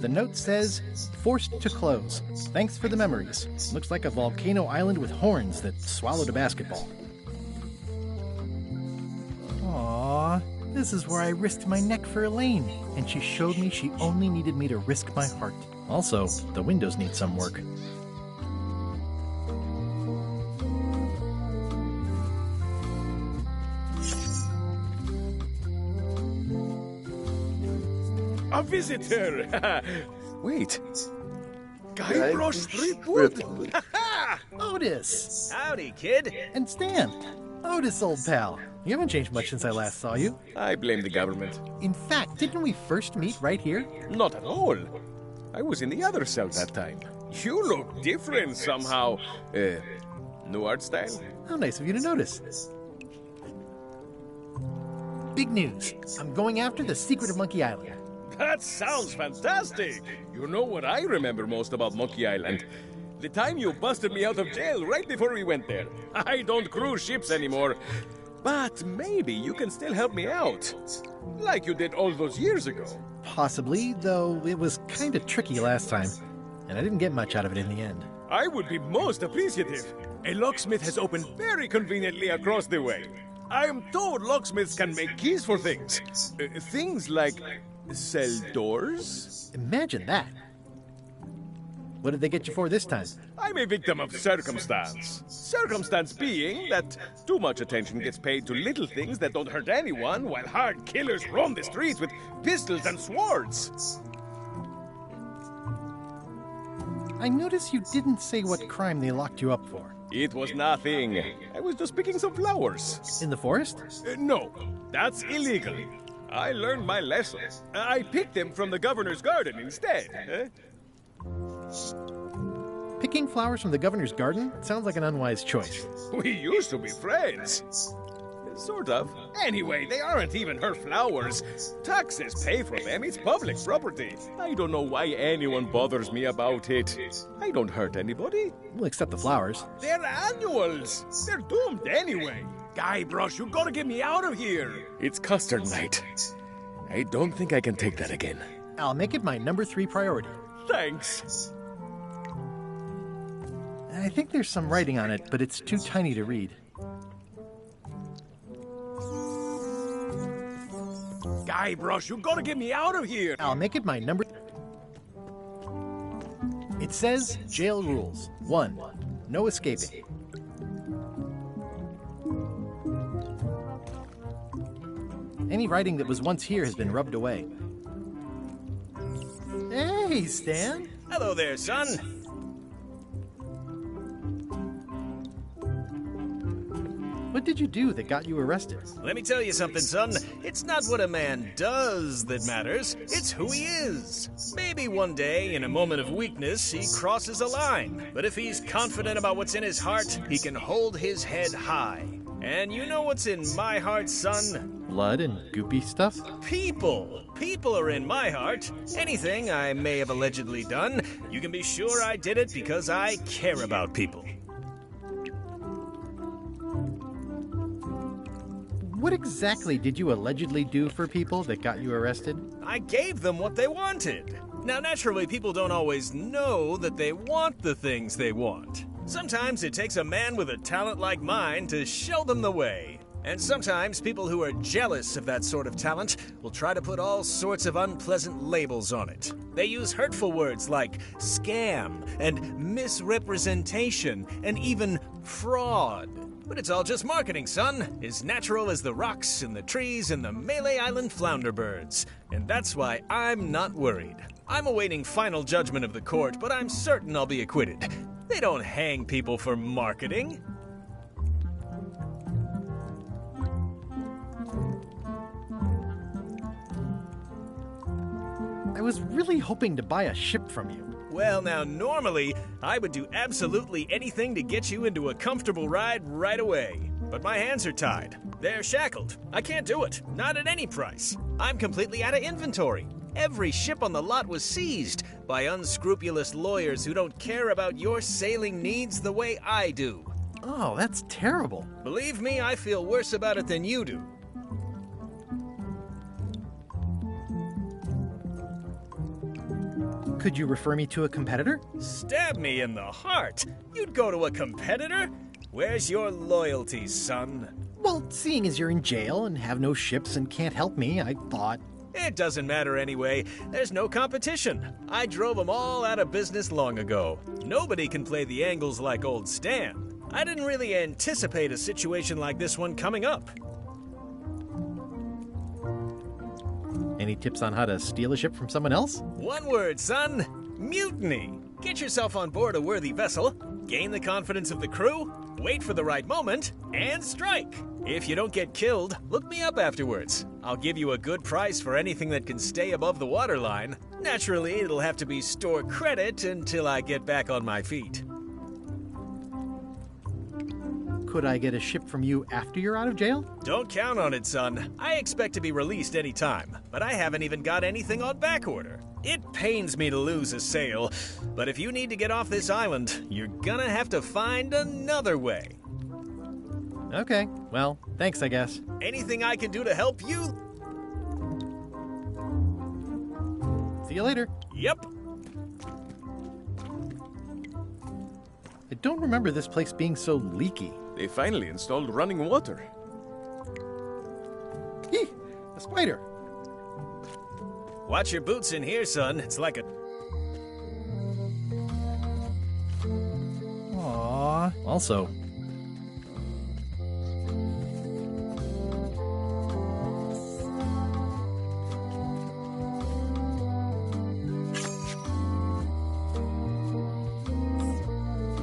Speaker 8: The note says, forced to close. Thanks for the memories. Looks like a volcano island with horns that swallowed a basketball. Aww, this is where I risked my neck for Elaine, and she showed me she only needed me to risk my heart. Also, the windows need some work.
Speaker 3: A visitor! Wait. Guybrush Threepwood?
Speaker 8: Otis!
Speaker 3: Howdy, kid.
Speaker 8: And Stan. Otis, old pal. You haven't changed much since I last saw you.
Speaker 3: I blame the government.
Speaker 8: In fact, didn't we first meet right here?
Speaker 3: Not at all. I was in the other cell that time. You look different somehow. New art style?
Speaker 8: How nice of you to notice. Big news. I'm going after the secret of Monkey Island.
Speaker 3: That sounds fantastic! You know what I remember most about Monkey Island? The time you busted me out of jail right before we went there. I don't cruise ships anymore. But maybe you can still help me out. Like you did all those years ago.
Speaker 8: Possibly, though it was kind of tricky last time. And I didn't get much out of it in the end.
Speaker 3: I would be most appreciative. A locksmith has opened very conveniently across the way. I am told locksmiths can make keys for things. Things like cell doors?
Speaker 8: Imagine that. What did they get you for this time?
Speaker 3: I'm a victim of circumstance. Circumstance being that too much attention gets paid to little things that don't hurt anyone, while hard killers roam the streets with pistols and swords.
Speaker 8: I notice you didn't say what crime they locked you up for.
Speaker 3: It was nothing. I was just picking some flowers.
Speaker 8: In the forest?
Speaker 3: No, that's illegal. I learned my lesson. I picked them from the governor's garden instead.
Speaker 8: Picking flowers from the governor's garden sounds like an unwise choice.
Speaker 3: We used to be friends. Sort of. Anyway, they aren't even her flowers. Taxes pay for them. It's public property. I don't know why anyone bothers me about it. I don't hurt anybody.
Speaker 8: Well, except the flowers.
Speaker 3: They're annuals. They're doomed anyway. Guybrush, you gotta get me out of here. It's custard night. I don't think I can take that again.
Speaker 8: I'll make it my number 3 priority.
Speaker 3: Thanks.
Speaker 8: I think there's some writing on it, but it's too tiny to read.
Speaker 3: Guybrush, you gotta get me out of here!
Speaker 8: I'll make it my number... It says, jail rules. 1. No escaping. Any writing that was once here has been rubbed away. Hey, Stan!
Speaker 3: Hello there, son!
Speaker 8: What did you do that got you arrested?
Speaker 14: Let me tell you something, son. It's not what a man does that matters. It's who he is. Maybe one day, in a moment of weakness, he crosses a line. But if he's confident about what's in his heart, he can hold his head high. And you know what's in my heart, son?
Speaker 8: blood and goopy stuff?
Speaker 14: People! People are in my heart. Anything I may have allegedly done, you can be sure I did it because I care about people.
Speaker 8: What exactly did you allegedly do for people that got you arrested?
Speaker 14: I gave them what they wanted. Now, naturally, people don't always know that they want the things they want. Sometimes it takes a man with a talent like mine to show them the way. And sometimes people who are jealous of that sort of talent will try to put all sorts of unpleasant labels on it. They use hurtful words like scam and misrepresentation and even fraud. But it's all just marketing, son. As natural as the rocks and the trees and the Malay Island flounder birds. And that's why I'm not worried. I'm awaiting final judgment of the court, but I'm certain I'll be acquitted. They don't hang people for marketing.
Speaker 8: I was really hoping to buy a ship from you.
Speaker 14: Well, now, normally, I would do absolutely anything to get you into a comfortable ride right away. But my hands are tied. They're shackled. I can't do it. Not at any price. I'm completely out of inventory. Every ship on the lot was seized by unscrupulous lawyers who don't care about your sailing needs the way I do.
Speaker 8: Oh, that's terrible.
Speaker 14: Believe me, I feel worse about it than you do.
Speaker 8: Could you refer me to a competitor?
Speaker 14: Stab me in the heart. You'd go to a competitor? Where's your loyalty, son?
Speaker 8: Well, seeing as you're in jail and have no ships and can't help me, I thought...
Speaker 14: It doesn't matter anyway. There's no competition. I drove them all out of business long ago. Nobody can play the angles like old Stan. I didn't really anticipate a situation like this one coming up.
Speaker 8: Any tips on how to steal a ship from someone else?
Speaker 14: One word, son. Mutiny. Get yourself on board a worthy vessel, gain the confidence of the crew, wait for the right moment, and strike. If you don't get killed, look me up afterwards. I'll give you a good price for anything that can stay above the waterline. Naturally, it'll have to be store credit until I get back on my feet.
Speaker 8: Could I get a ship from you after you're out of jail?
Speaker 14: Don't count on it, son. I expect to be released any time, but I haven't even got anything on back order. It pains me to lose a sale, but if you need to get off this island, you're gonna have to find another way.
Speaker 8: Okay, well, thanks, I guess.
Speaker 14: Anything I can do to help you?
Speaker 8: See you later.
Speaker 14: Yep.
Speaker 8: I don't remember this place being so leaky.
Speaker 15: They finally installed running water.
Speaker 8: Eeh, a spider.
Speaker 14: Watch your boots in here, son. It's like a...
Speaker 8: Aww. Also...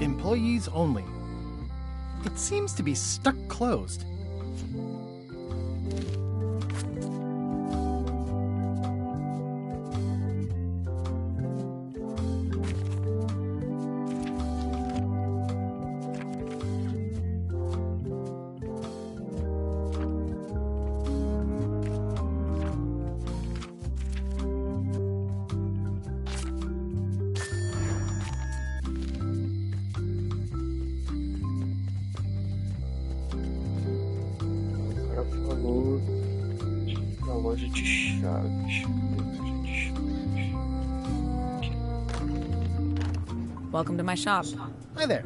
Speaker 8: Employees only. It seems to be stuck closed.
Speaker 1: Loja de chaves.
Speaker 6: Welcome to my shop.
Speaker 8: Hi there.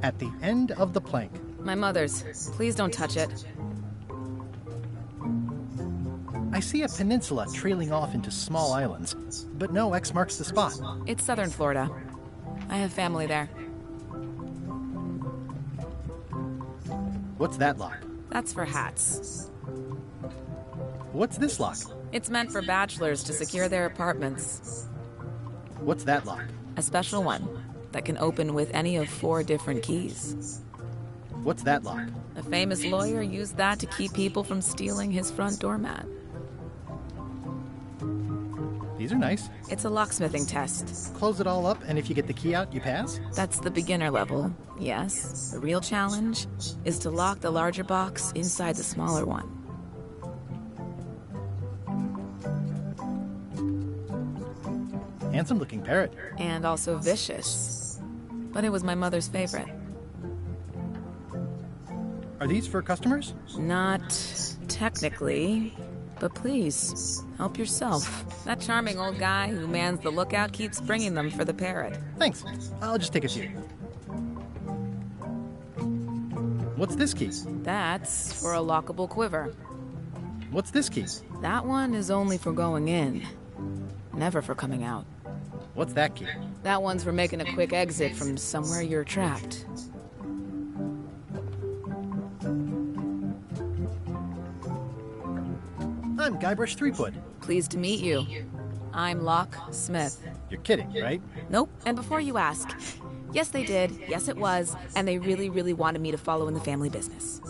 Speaker 8: At the end of the plank.
Speaker 6: My mother's. Please don't touch it.
Speaker 8: I see a peninsula trailing off into small islands, but no X marks the spot.
Speaker 6: It's southern Florida. I have family there.
Speaker 8: What's that lock?
Speaker 6: That's for hats.
Speaker 8: What's this lock?
Speaker 6: It's meant for bachelors to secure their apartments.
Speaker 8: What's that lock?
Speaker 6: A special one that can open with any of 4 different keys.
Speaker 8: What's that lock?
Speaker 6: A famous lawyer used that to keep people from stealing his front doormat.
Speaker 8: These are nice.
Speaker 16: It's a locksmithing test.
Speaker 8: Close it all up, and if you get the key out, you pass?
Speaker 16: That's the beginner level, yes. The real challenge is to lock the larger box inside the smaller one.
Speaker 8: Handsome-looking parrot.
Speaker 16: And also vicious. But it was my mother's favorite.
Speaker 8: Are these for customers?
Speaker 16: Not technically, but please, help yourself. That charming old guy who mans the lookout keeps bringing them for the parrot.
Speaker 8: Thanks. I'll just take a few. What's this key?
Speaker 16: That's for a lockable quiver.
Speaker 8: What's this key?
Speaker 16: That one is only for going in, never for coming out.
Speaker 8: What's that key?
Speaker 16: That one's for making a quick exit from somewhere you're trapped.
Speaker 8: I'm Guybrush Threepwood.
Speaker 16: Pleased to meet you. I'm Locke Smith.
Speaker 8: You're kidding, right?
Speaker 16: Nope. And before you ask, yes they did, yes it was, and they really, really wanted me to follow in the family business.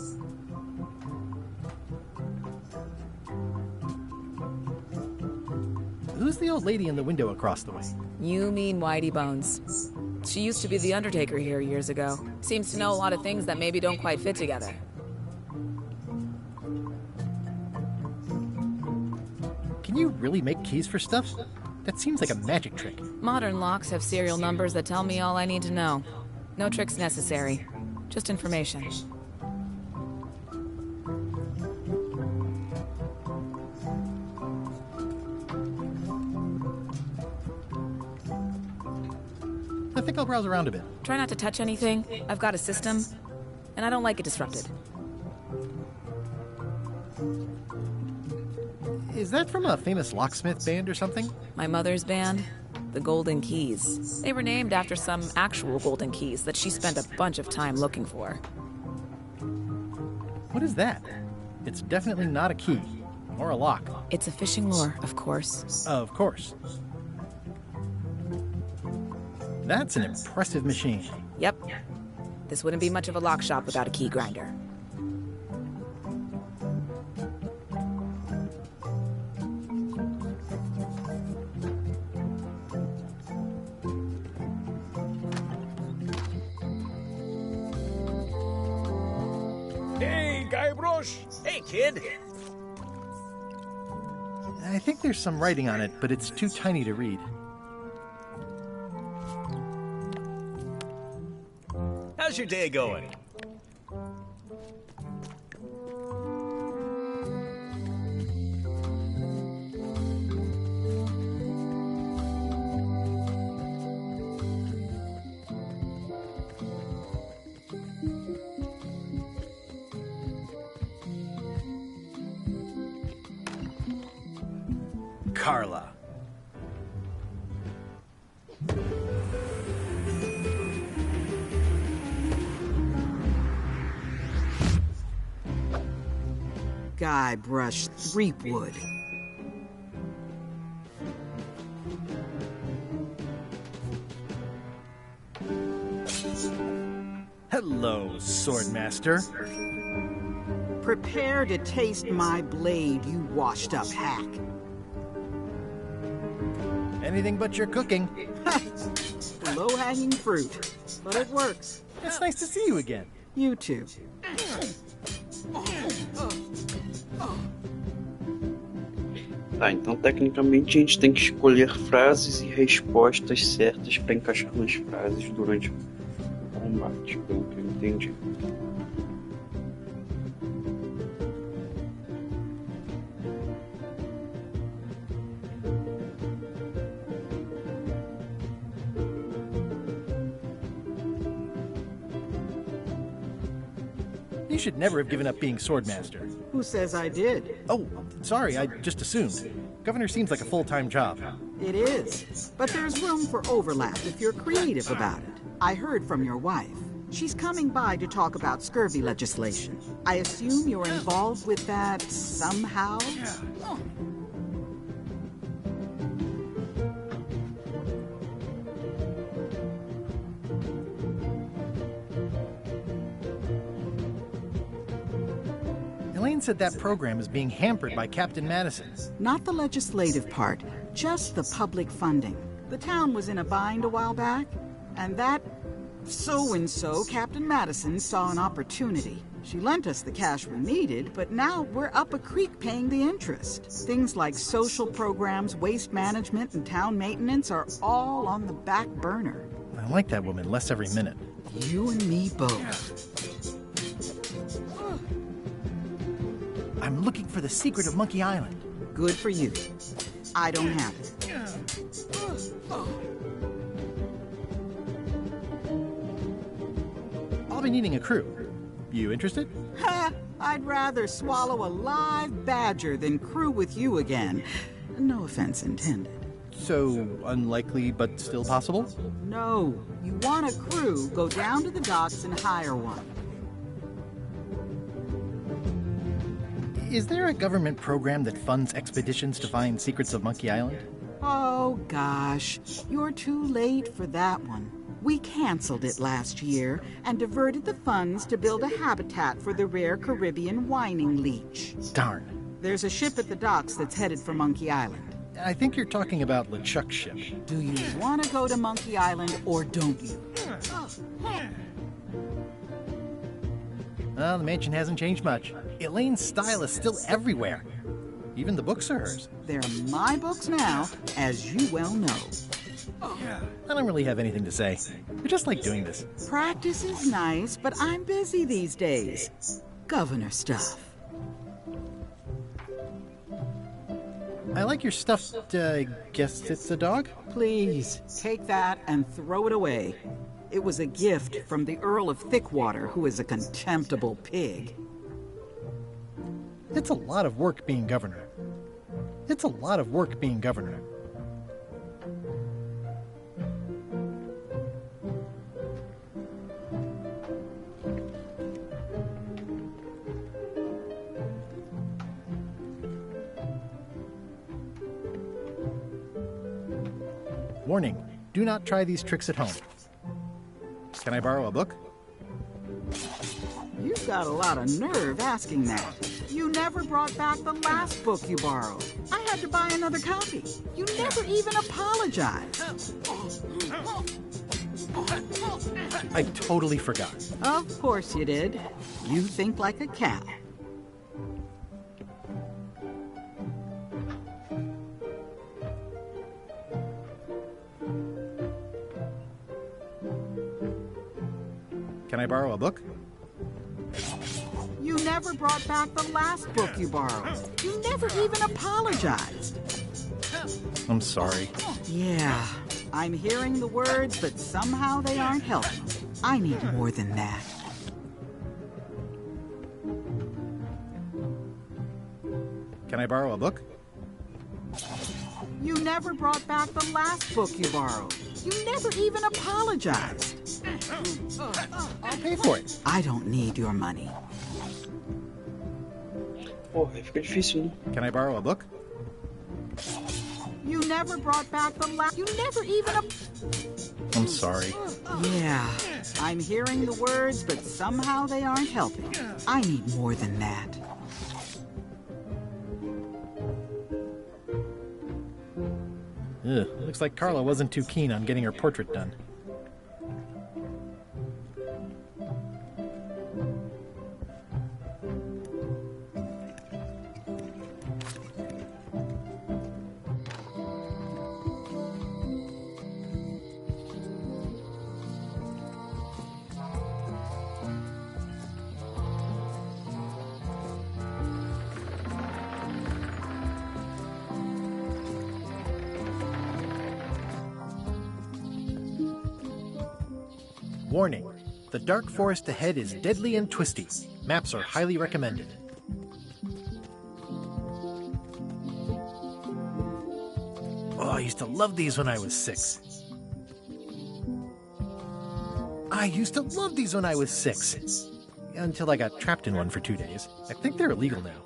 Speaker 8: Who's the old lady in the window across the way?
Speaker 16: You mean Whitey Bones. She used to be the Undertaker here years ago. Seems to know a lot of things that maybe don't quite fit together.
Speaker 8: Can you really make keys for stuff? That seems like a magic trick.
Speaker 16: Modern locks have serial numbers that tell me all I need to know. No tricks necessary. Just information.
Speaker 8: I think I'll browse around a bit.
Speaker 16: Try not to touch anything. I've got a system, and I don't like it disrupted.
Speaker 8: Is that from a famous locksmith band or something?
Speaker 16: My mother's band, the Golden Keys. They were named after some actual golden keys that she spent a bunch of time looking for.
Speaker 8: What is that? It's definitely not a key, or a lock.
Speaker 16: It's a fishing lure, of course.
Speaker 8: Of course. That's an impressive machine.
Speaker 16: Yep. This wouldn't be much of a lock shop without a key grinder.
Speaker 14: Hey, Guybrush! Hey, kid!
Speaker 8: I think there's some writing on it, but it's too tiny to read.
Speaker 14: How's your day going?
Speaker 8: Carla.
Speaker 13: Guybrush Threepwood.
Speaker 8: Hello, Swordmaster.
Speaker 13: Prepare to taste my blade, you washed-up hack.
Speaker 8: Anything but your cooking.
Speaker 13: Low-hanging fruit, but it works.
Speaker 8: It's nice to see you again.
Speaker 13: You too.
Speaker 1: Tá, então tecnicamente a gente tem que escolher frases e respostas certas para encaixar nas frases durante o combate, pelo que eu entendi.
Speaker 8: You should never have given up being Swordmaster.
Speaker 13: Who says I did?
Speaker 8: Oh, sorry, I just assumed. Governor seems like a full-time job.
Speaker 13: It is, but there's room for overlap if you're creative about it. I heard from your wife. She's coming by to talk about scurvy legislation. I assume you're involved with that somehow?
Speaker 8: Elaine said that program is being hampered by Captain Madison.
Speaker 13: Not the legislative part, Just the public funding. The town was in a bind a while back, and that so-and-so, Captain Madison, saw an opportunity. She lent us the cash we needed, but now we're up a creek paying the interest. Things like social programs, waste management, and town maintenance are all on the back burner.
Speaker 8: I like that woman less every minute.
Speaker 13: You and me both.
Speaker 8: I'm looking for the secret of Monkey Island.
Speaker 13: Good for you. I don't have it.
Speaker 8: I'll be needing a crew. You interested?
Speaker 13: Ha! I'd rather swallow a live badger than crew with you again. No offense intended.
Speaker 8: So, unlikely but still possible?
Speaker 13: No. You want a crew, go down to the docks and hire one.
Speaker 8: Is there a government program that funds expeditions to find secrets of Monkey Island?
Speaker 13: Oh, gosh. You're too late for that one. We canceled it last year and diverted the funds to build a habitat for the rare Caribbean whining leech.
Speaker 8: Darn.
Speaker 13: There's a ship at the docks that's headed for Monkey Island.
Speaker 8: I think you're talking about LeChuck's ship.
Speaker 13: Do you want to go to Monkey Island or don't you?
Speaker 8: Well, the mansion hasn't changed much. Elaine's style is still everywhere. Even the books are hers.
Speaker 13: They're my books now, as you well know.
Speaker 8: I don't really have anything to say. I just like doing this.
Speaker 13: Practice is nice, but I'm busy these days. Governor stuff.
Speaker 8: I like your stuffed, guess it's a dog?
Speaker 13: Please, take that and throw it away. It was a gift from the Earl of Thickwater, who is a contemptible pig.
Speaker 8: It's a lot of work being governor. It's a lot of work being governor. Warning, do not try these tricks at home. Can I borrow a book?
Speaker 13: You've got a lot of nerve asking that. You never brought back the last book you borrowed. I had to buy another copy. You never even apologized.
Speaker 8: I totally forgot.
Speaker 13: Of course you did. You think like a cat.
Speaker 8: Can I borrow a book?
Speaker 13: You never brought back the last book you borrowed. You never even apologized.
Speaker 8: I'm sorry.
Speaker 13: Yeah, I'm hearing the words, but somehow they aren't helping. I need more than that.
Speaker 8: Can I borrow a book?
Speaker 13: You never brought back the last book you borrowed. You never even apologized.
Speaker 8: I'll pay for it.
Speaker 13: I don't need your money.
Speaker 1: Porra, fica difícil, né?
Speaker 8: Can I borrow a book?
Speaker 13: You never brought back the last... You never even...
Speaker 8: I'm sorry.
Speaker 13: Yeah, I'm hearing the words, but somehow they aren't helping. I need more than that.
Speaker 8: Ugh, looks like Carla wasn't too keen on getting her portrait done. Warning, the dark forest ahead is deadly and twisty. Maps are highly recommended. Oh, I used to love these when I was 6. I used to love these when I was 6. Until I got trapped in one for 2 days. I think they're illegal now.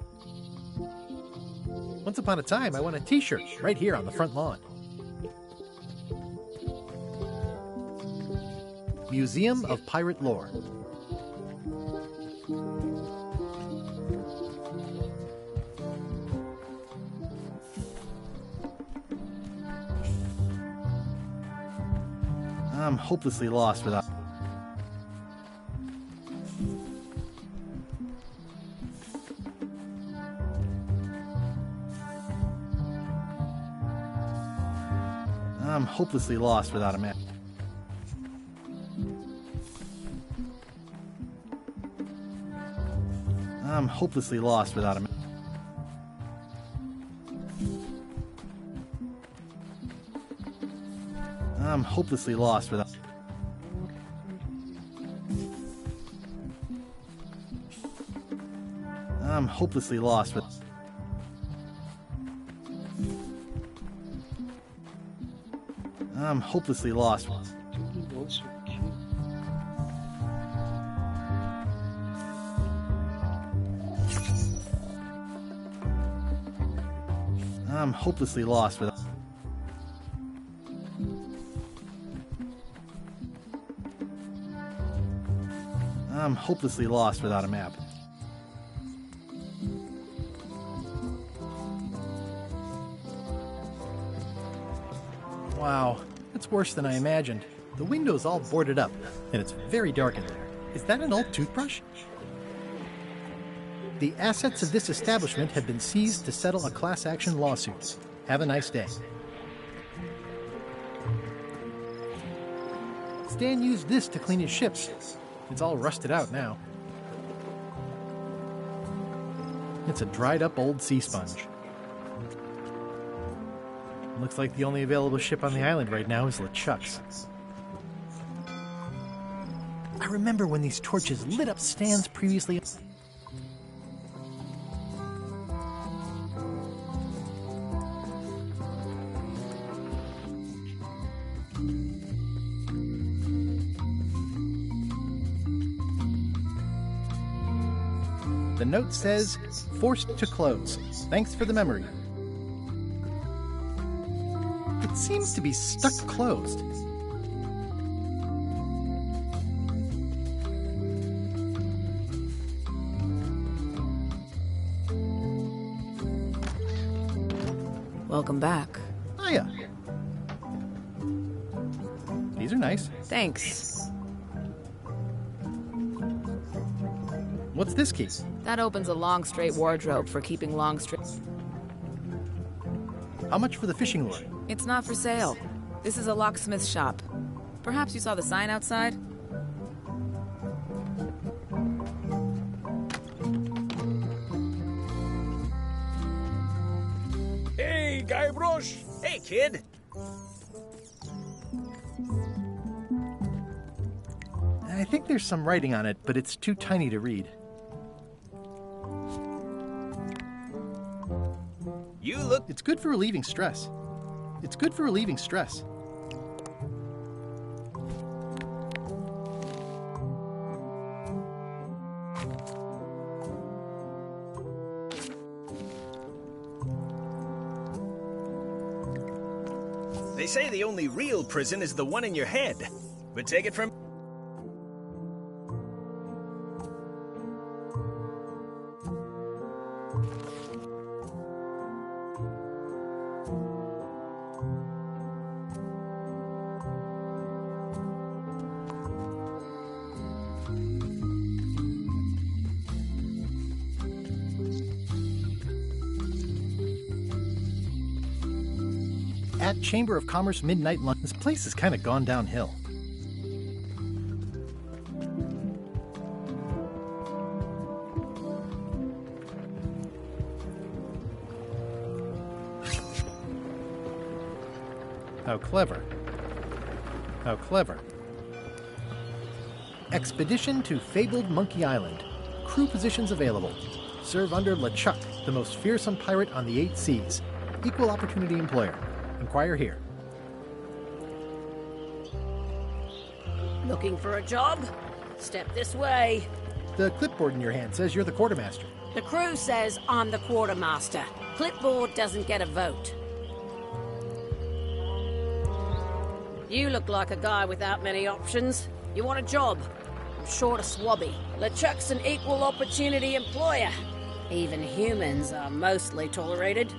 Speaker 8: Once upon a time, I won a t-shirt right here on the front lawn. Museum of Pirate Lore. I'm hopelessly lost without... I'm hopelessly lost without a map. I'm hopelessly lost without a map. I'm hopelessly lost without... I'm hopelessly lost with... I'm hopelessly lost. I'm hopelessly lost with... I'm hopelessly lost without a map. Wow, it's worse than I imagined. The window's all boarded up, and it's very dark in there. Is that an old toothbrush? The assets of this establishment have been seized to settle a class action lawsuit. Have a nice day. Stan used this to clean his ships. It's all rusted out now. It's a dried up old sea sponge. Looks like the only available ship on the island right now is LeChuck's. I remember when these torches lit up Stan's previously... The note says, forced to close. Thanks for the memory. It seems to be stuck closed.
Speaker 16: Welcome back.
Speaker 8: Hiya. These are nice.
Speaker 16: Thanks.
Speaker 8: What's this key?
Speaker 16: That opens a long, straight wardrobe for keeping long, straight...
Speaker 8: How much for the fishing lure?
Speaker 16: It's not for sale. This is a locksmith shop. Perhaps you saw the sign outside?
Speaker 14: Hey, Guybrush! Hey, kid!
Speaker 8: I think there's some writing on it, but it's too tiny to read.
Speaker 14: You look...
Speaker 8: It's good for relieving stress. It's good for relieving stress.
Speaker 14: They say the only real prison is the one in your head. But take it from...
Speaker 8: At Chamber of Commerce Midnight Lunch. This place has kind of gone downhill. How clever. How clever. Expedition to Fabled Monkey Island. Crew positions available. Serve under LeChuck, the most fearsome pirate on the 8 seas. Equal opportunity employer. Inquire here.
Speaker 4: Looking for a job? Step this way.
Speaker 8: The clipboard in your hand says you're the quartermaster.
Speaker 4: The crew says I'm the quartermaster. Clipboard doesn't get a vote. You look like a guy without many options. You want a job? I'm short a swabby. LeChuck's an equal opportunity employer. Even humans are mostly tolerated.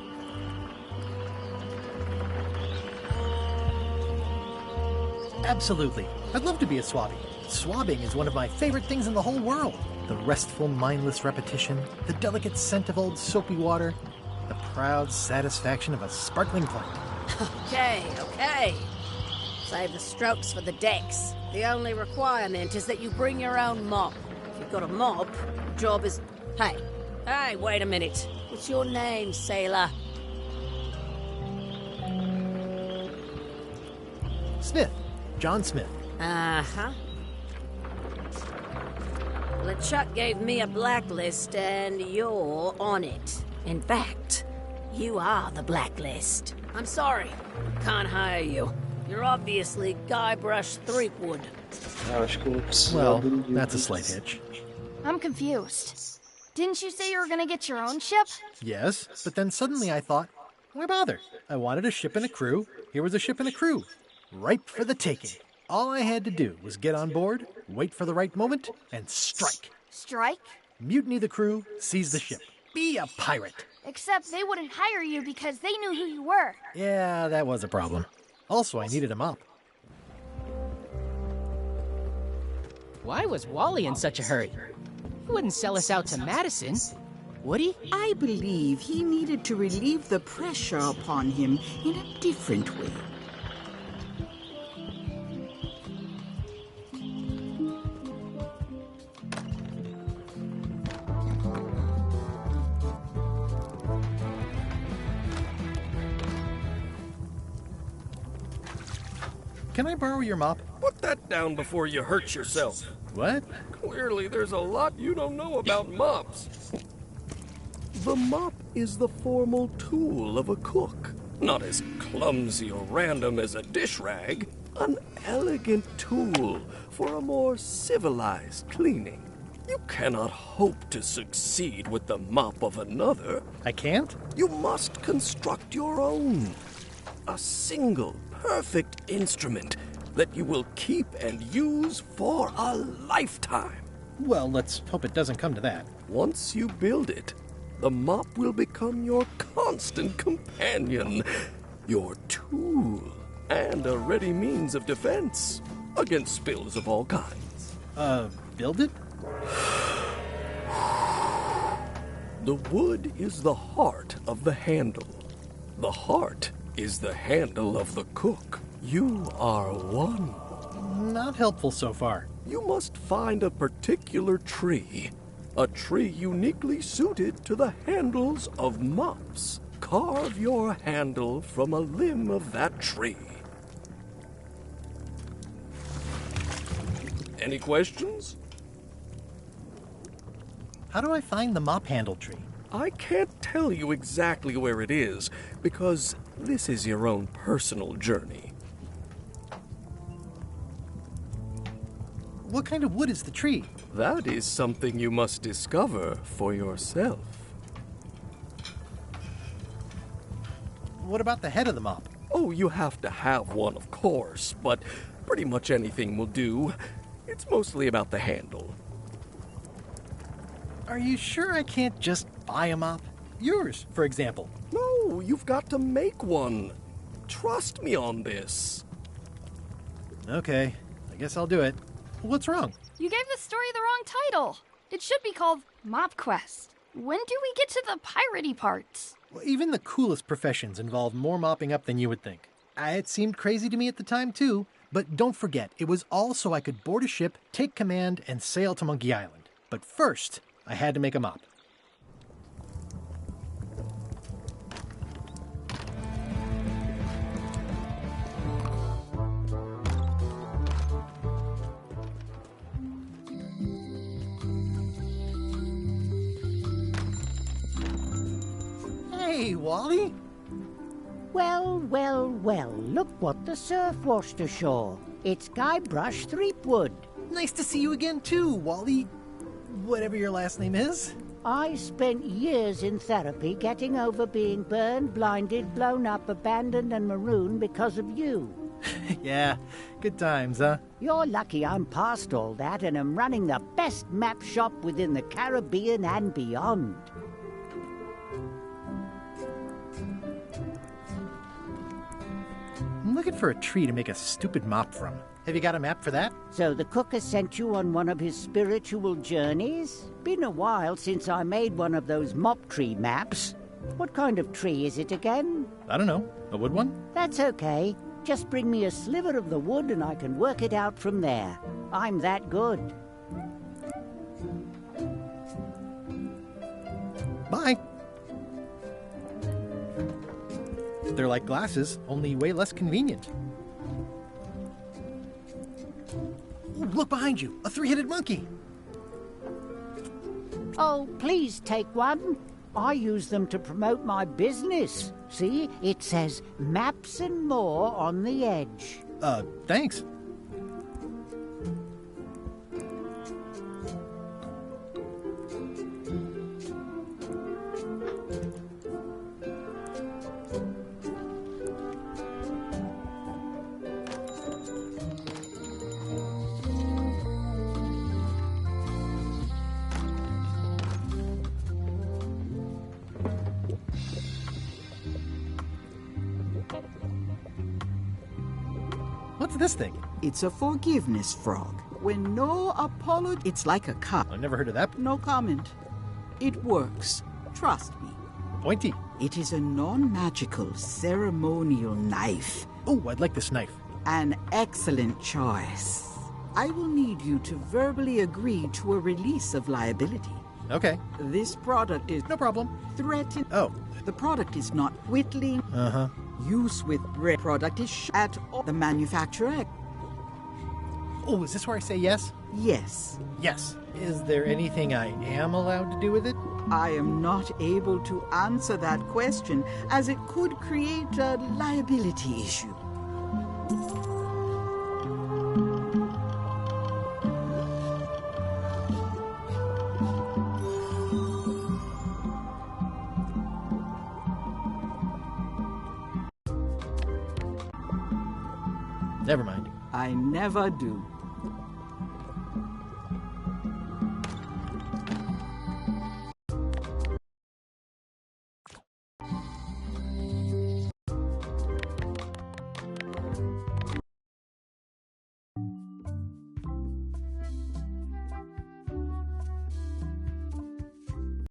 Speaker 8: Absolutely. I'd love to be a swabby. Swabbing is one of my favorite things in the whole world. The restful, mindless repetition, the delicate scent of old soapy water, the proud satisfaction of a sparkling pint.
Speaker 4: Okay. Save the strokes for the decks. The only requirement is that you bring your own mop. If you've got a mop, the job is... Hey, wait a minute. What's your name, sailor?
Speaker 8: Smith. John Smith.
Speaker 4: Uh-huh. LeChuck gave me a blacklist, and you're on it. In fact, you are the blacklist. I'm sorry. Can't hire you. You're obviously Guybrush Threepwood.
Speaker 8: Well, that's a slight hitch.
Speaker 2: I'm confused. Didn't you say you were gonna get your own ship?
Speaker 8: Yes, but then suddenly I thought, why bother? I wanted a ship and a crew. Here was a ship and a crew. Ripe for the taking. All I had to do was get on board, wait for the right moment, and strike.
Speaker 2: Strike?
Speaker 8: Mutiny the crew, seize the ship. Be a pirate.
Speaker 2: Except they wouldn't hire you because they knew who you were.
Speaker 8: Yeah, that was a problem. Also, I needed a mop.
Speaker 17: Why was Wally in such a hurry? He wouldn't sell us out to Madison, would he?
Speaker 13: I believe he needed to relieve the pressure upon him in a different way.
Speaker 8: Can I borrow your mop?
Speaker 3: Put that down before you hurt yourself.
Speaker 8: What?
Speaker 3: Clearly, there's a lot you don't know about mops. The mop is the formal tool of a cook. Not as clumsy or random as a dish rag. An elegant tool for a more civilized cleaning. You cannot hope to succeed with the mop of another.
Speaker 8: I can't?
Speaker 3: You must construct your own. A single, perfect instrument that you will keep and use for a lifetime.
Speaker 8: Well, let's hope it doesn't come to that.
Speaker 3: Once you build it, the mop will become your constant companion, your tool, and a ready means of defense against spills of all kinds.
Speaker 8: Build it?
Speaker 3: The wood is the heart of the handle. The heart is the handle of the cook. You are one.
Speaker 8: Not helpful so far.
Speaker 3: You must find a particular tree. A tree uniquely suited to the handles of mops. Carve your handle from a limb of that tree. Any questions?
Speaker 8: How do I find the mop handle tree?
Speaker 3: I can't tell you exactly where it is, because this is your own personal journey.
Speaker 8: What kind of wood is the tree?
Speaker 3: That is something you must discover for yourself.
Speaker 8: What about the head of the mop?
Speaker 3: Oh, you have to have one, of course, but pretty much anything will do. It's mostly about the handle.
Speaker 8: Are you sure I can't just buy a mop? Yours, for example.
Speaker 3: No, you've got to make one. Trust me on this.
Speaker 8: Okay, I guess I'll do it. What's wrong?
Speaker 2: You gave the story the wrong title. It should be called Mop Quest. When do we get to the piratey parts?
Speaker 8: Well, even the coolest professions involve more mopping up than you would think. It seemed crazy to me at the time, too. But don't forget, it was all so I could board a ship, take command, and sail to Monkey Island. But first, I had to make a mop. Hey, Wally!
Speaker 18: Well, well, well, look what the surf washed ashore. It's Guybrush Threepwood.
Speaker 8: Nice to see you again, too, Wally. Whatever your last name is.
Speaker 18: I spent years in therapy getting over being burned, blinded, blown up, abandoned, and marooned because of you.
Speaker 8: Yeah, good times, huh?
Speaker 18: You're lucky I'm past all that and am running the best map shop within the Caribbean and beyond.
Speaker 8: looking for a tree to make a stupid mop from. Have you got a map for that?
Speaker 18: So the cook has sent you on one of his spiritual journeys? Been a while since I made one of those mop tree maps. What kind of tree is it again?
Speaker 8: I don't know. A wood one?
Speaker 18: That's okay. Just bring me a sliver of the wood and I can work it out from there. I'm that good.
Speaker 8: Bye. They're like glasses, only way less convenient. Ooh, look behind you! A three-headed monkey!
Speaker 18: Oh, please take one. I use them to promote my business. See, it says maps and more on the edge.
Speaker 8: Thanks. What's this thing?
Speaker 13: It's a forgiveness frog. When no apology, it's like a cup.
Speaker 8: I've never heard of that.
Speaker 13: No comment. It works. Trust me.
Speaker 8: Pointy.
Speaker 13: It is a non-magical ceremonial knife.
Speaker 8: Oh, I'd like this knife.
Speaker 13: An excellent choice. I will need you to verbally agree to a release of liability.
Speaker 8: Okay.
Speaker 13: This product is...
Speaker 8: No problem.
Speaker 13: Threatened.
Speaker 8: Oh.
Speaker 13: The product is not whittling.
Speaker 8: Uh-huh.
Speaker 13: Use with bread. Product is at all. The manufacturer.
Speaker 8: Oh, is this where I say yes?
Speaker 13: Yes.
Speaker 8: Yes. Is there anything I am allowed to do with it?
Speaker 13: I am not able to answer that question, as it could create a liability issue.
Speaker 8: Never mind.
Speaker 13: I never do.